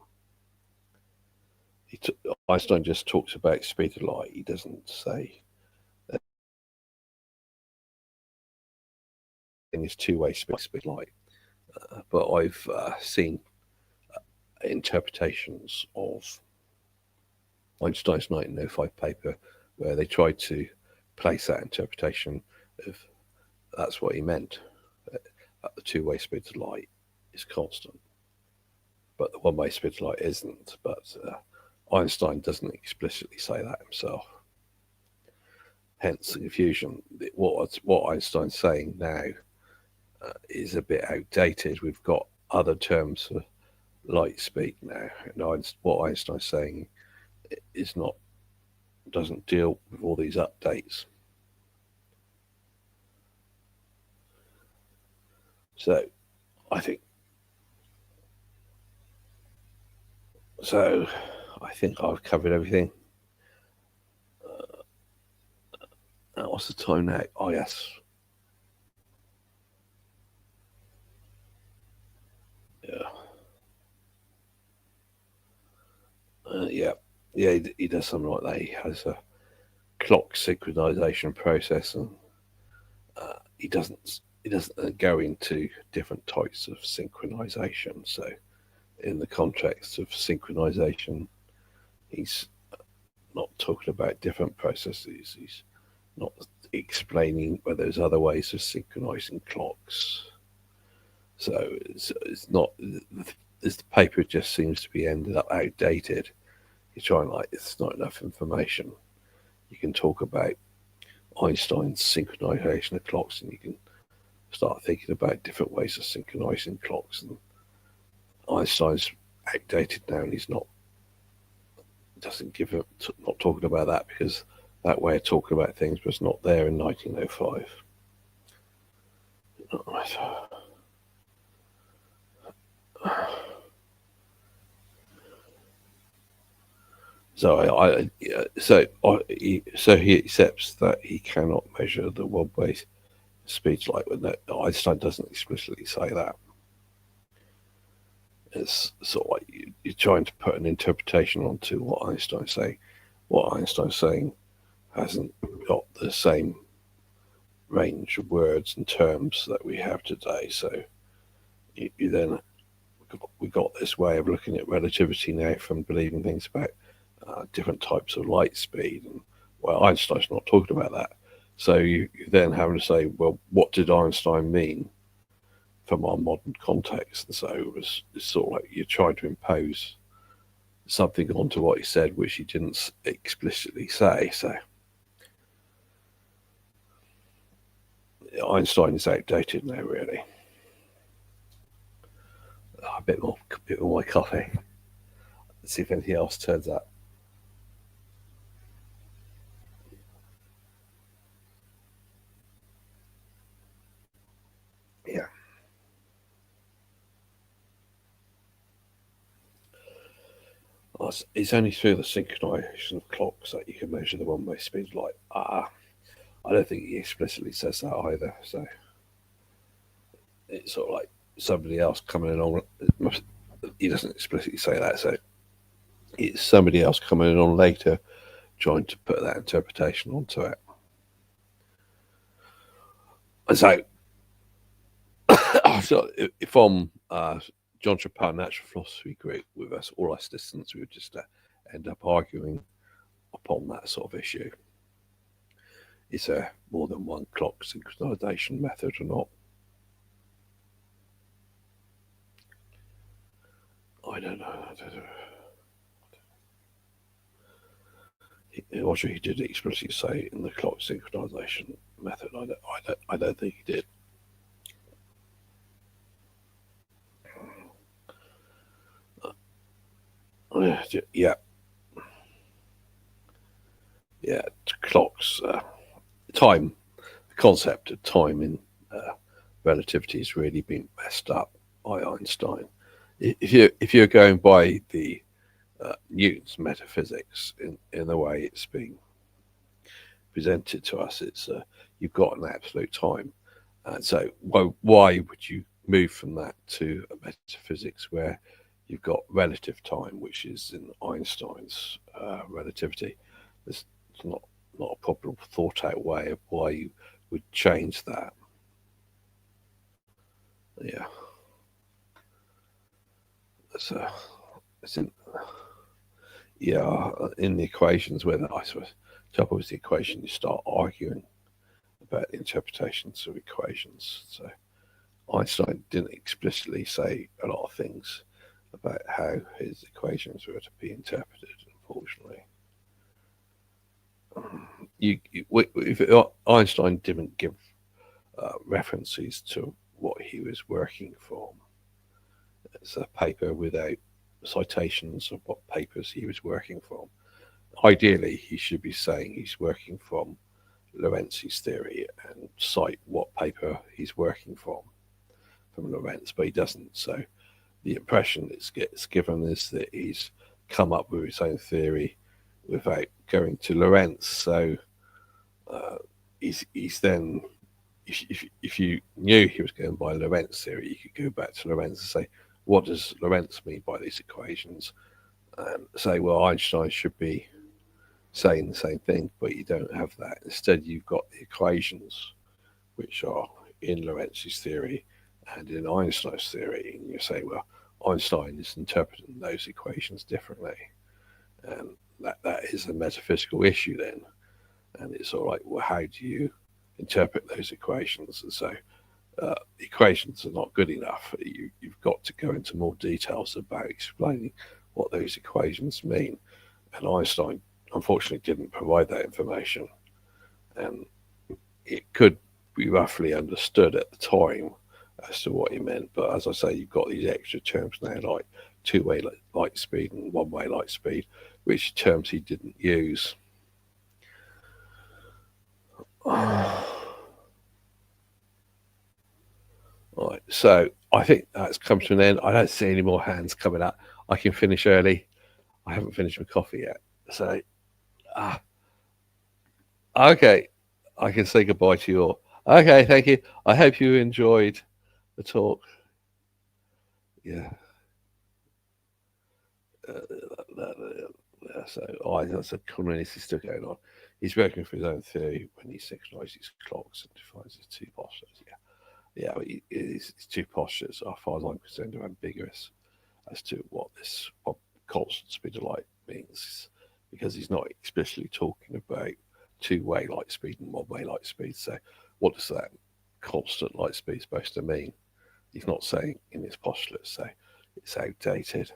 Einstein just talks about speed of light. He doesn't say that it's two-way speed of light. But I've seen interpretations of Einstein's 1905 paper where they tried to place that interpretation of that's what he meant. That the two-way speed of light is constant, but the one-way speed of light isn't. But Einstein doesn't explicitly say that himself. Hence the confusion. What Einstein's saying now is a bit outdated. We've got other terms for light speed now. And what Einstein's saying doesn't deal with all these updates. So I think I've covered everything. What's the time now? Oh, yes. Yeah. He does something like that. He has a clock synchronization process, and he doesn't go into different types of synchronization. So, in the context of synchronization, he's not talking about different processes. He's not explaining whether there's other ways of synchronizing clocks. So it's not. This paper just seems to be ended up outdated. You're trying it's not enough information. You can talk about Einstein's synchronization of clocks, and you can start thinking about different ways of synchronizing clocks. And Einstein's outdated now, and he's not talking about that because that way of talking about things was not there in 1905. Right. So he accepts that he cannot measure the one-way speed light. Einstein doesn't explicitly say that. it's sort of like you're trying to put an interpretation onto what Einstein's saying. What Einstein's saying hasn't got the same range of words and terms that we have today. So you then we got this way of looking at relativity now from believing things about different types of light speed, and well, Einstein's not talking about that. So you then having to say, well, what did Einstein mean from our modern context? And so it's sort of like you're trying to impose something onto what he said, which he didn't explicitly say. So Einstein is outdated now, really. A bit more my coffee. Let's see if anything else turns up. Yeah. It's only through the synchronization of clocks that you can measure the one-way speed of light. I don't think he explicitly says that either. So it's sort of like somebody else coming along. He doesn't explicitly say that. So it's somebody else coming along later trying to put that interpretation onto it. And so, if I'm John Chappell Natural Philosophy Group with us, all our assistants, we would just end up arguing upon that sort of issue. Is there more than one clock synchronization method or not? I don't know. Roger, he did explicitly say in the clock synchronization method. I don't think he did. Yeah, clocks, time, the concept of time in relativity has really been messed up by Einstein. If you're going by the Newton's metaphysics in the way it's being presented to us, it's you've got an absolute time, and so why would you move from that to a metaphysics where you've got relative time, which is in Einstein's relativity? It's not a proper thought out way of why you would change that. Yeah. So it's in the equations where I suppose trouble with the equation, you start arguing about the interpretations of equations. So Einstein didn't explicitly say a lot of things about how his equations were to be interpreted, unfortunately. If Einstein didn't give references to what he was working from, it's a paper without citations of what papers he was working from. Ideally, he should be saying he's working from Lorenz's theory and cite what paper he's working from Lorenz, but he doesn't. So the impression that gets given is that he's come up with his own theory without going to Lorenz. So he's then, if you knew he was going by Lorentz theory, you could go back to Lorenz and say, what does Lorentz mean by these equations? And say, well, Einstein should be saying the same thing, but you don't have that. Instead, you've got the equations, which are in Lorenz's theory and in Einstein's theory, and you say, well, Einstein is interpreting those equations differently, and that is a metaphysical issue then. And it's all right, well, how do you interpret those equations? And so the equations are not good enough. You've got to go into more details about explaining what those equations mean. And Einstein, unfortunately, didn't provide that information. And it could be roughly understood at the time as to what he meant. But as I say, you've got these extra terms now, like two-way light speed and one-way light speed, which terms he didn't use. Right, so I think that's come to an end. I don't see any more hands coming up. I can finish early. I haven't finished my coffee yet. So, okay, I can say goodbye to you all. Okay, thank you. I hope you enjoyed the talk. Yeah. So communist is still going on. He's working for his own theory when he synchronizes clocks and defines his two postulates. Yeah, his two postulates, as far as I'm concerned, are ambiguous as to what constant speed of light means, because he's not explicitly talking about two-way light speed and one-way light speed. So what does that constant light speed supposed to mean? He's not saying in his postulate, so it's outdated.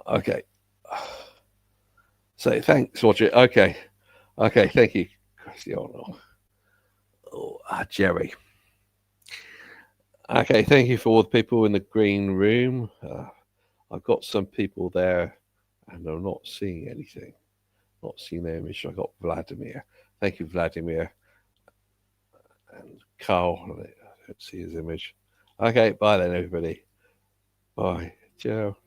Okay. So thanks, Roger. Okay, thank you, Cristiano. Jerry. Okay, thank you for all the people in the green room. I've got some people there and I'm not seeing anything. Not seeing their image. I got Vladimir. Thank you, Vladimir. And Carl. I don't see his image. Okay, bye then, everybody. Bye. Ciao.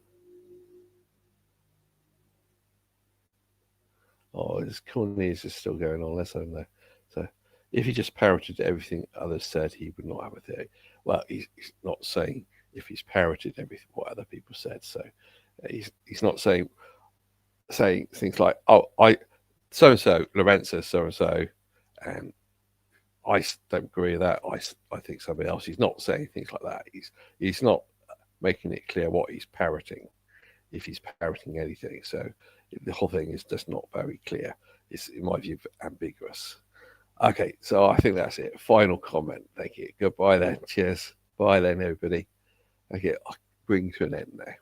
This Cornelius is still going on. Let's hope no. So, if he just parroted everything others said, he would not have a theory. Well, he's not saying if he's parroted everything what other people said. So, he's not saying things like, "Oh, so and so, Lorenzo, so and so," and I don't agree with that. I think somebody else. He's not saying things like that. He's not making it clear what he's parroting, if he's parroting anything. So the whole thing is just not very clear. It's, in my view, ambiguous. Okay, so I think that's it. Final comment. Thank you. Goodbye then. Cheers. Bye then, everybody. Okay, I'll bring to an end now.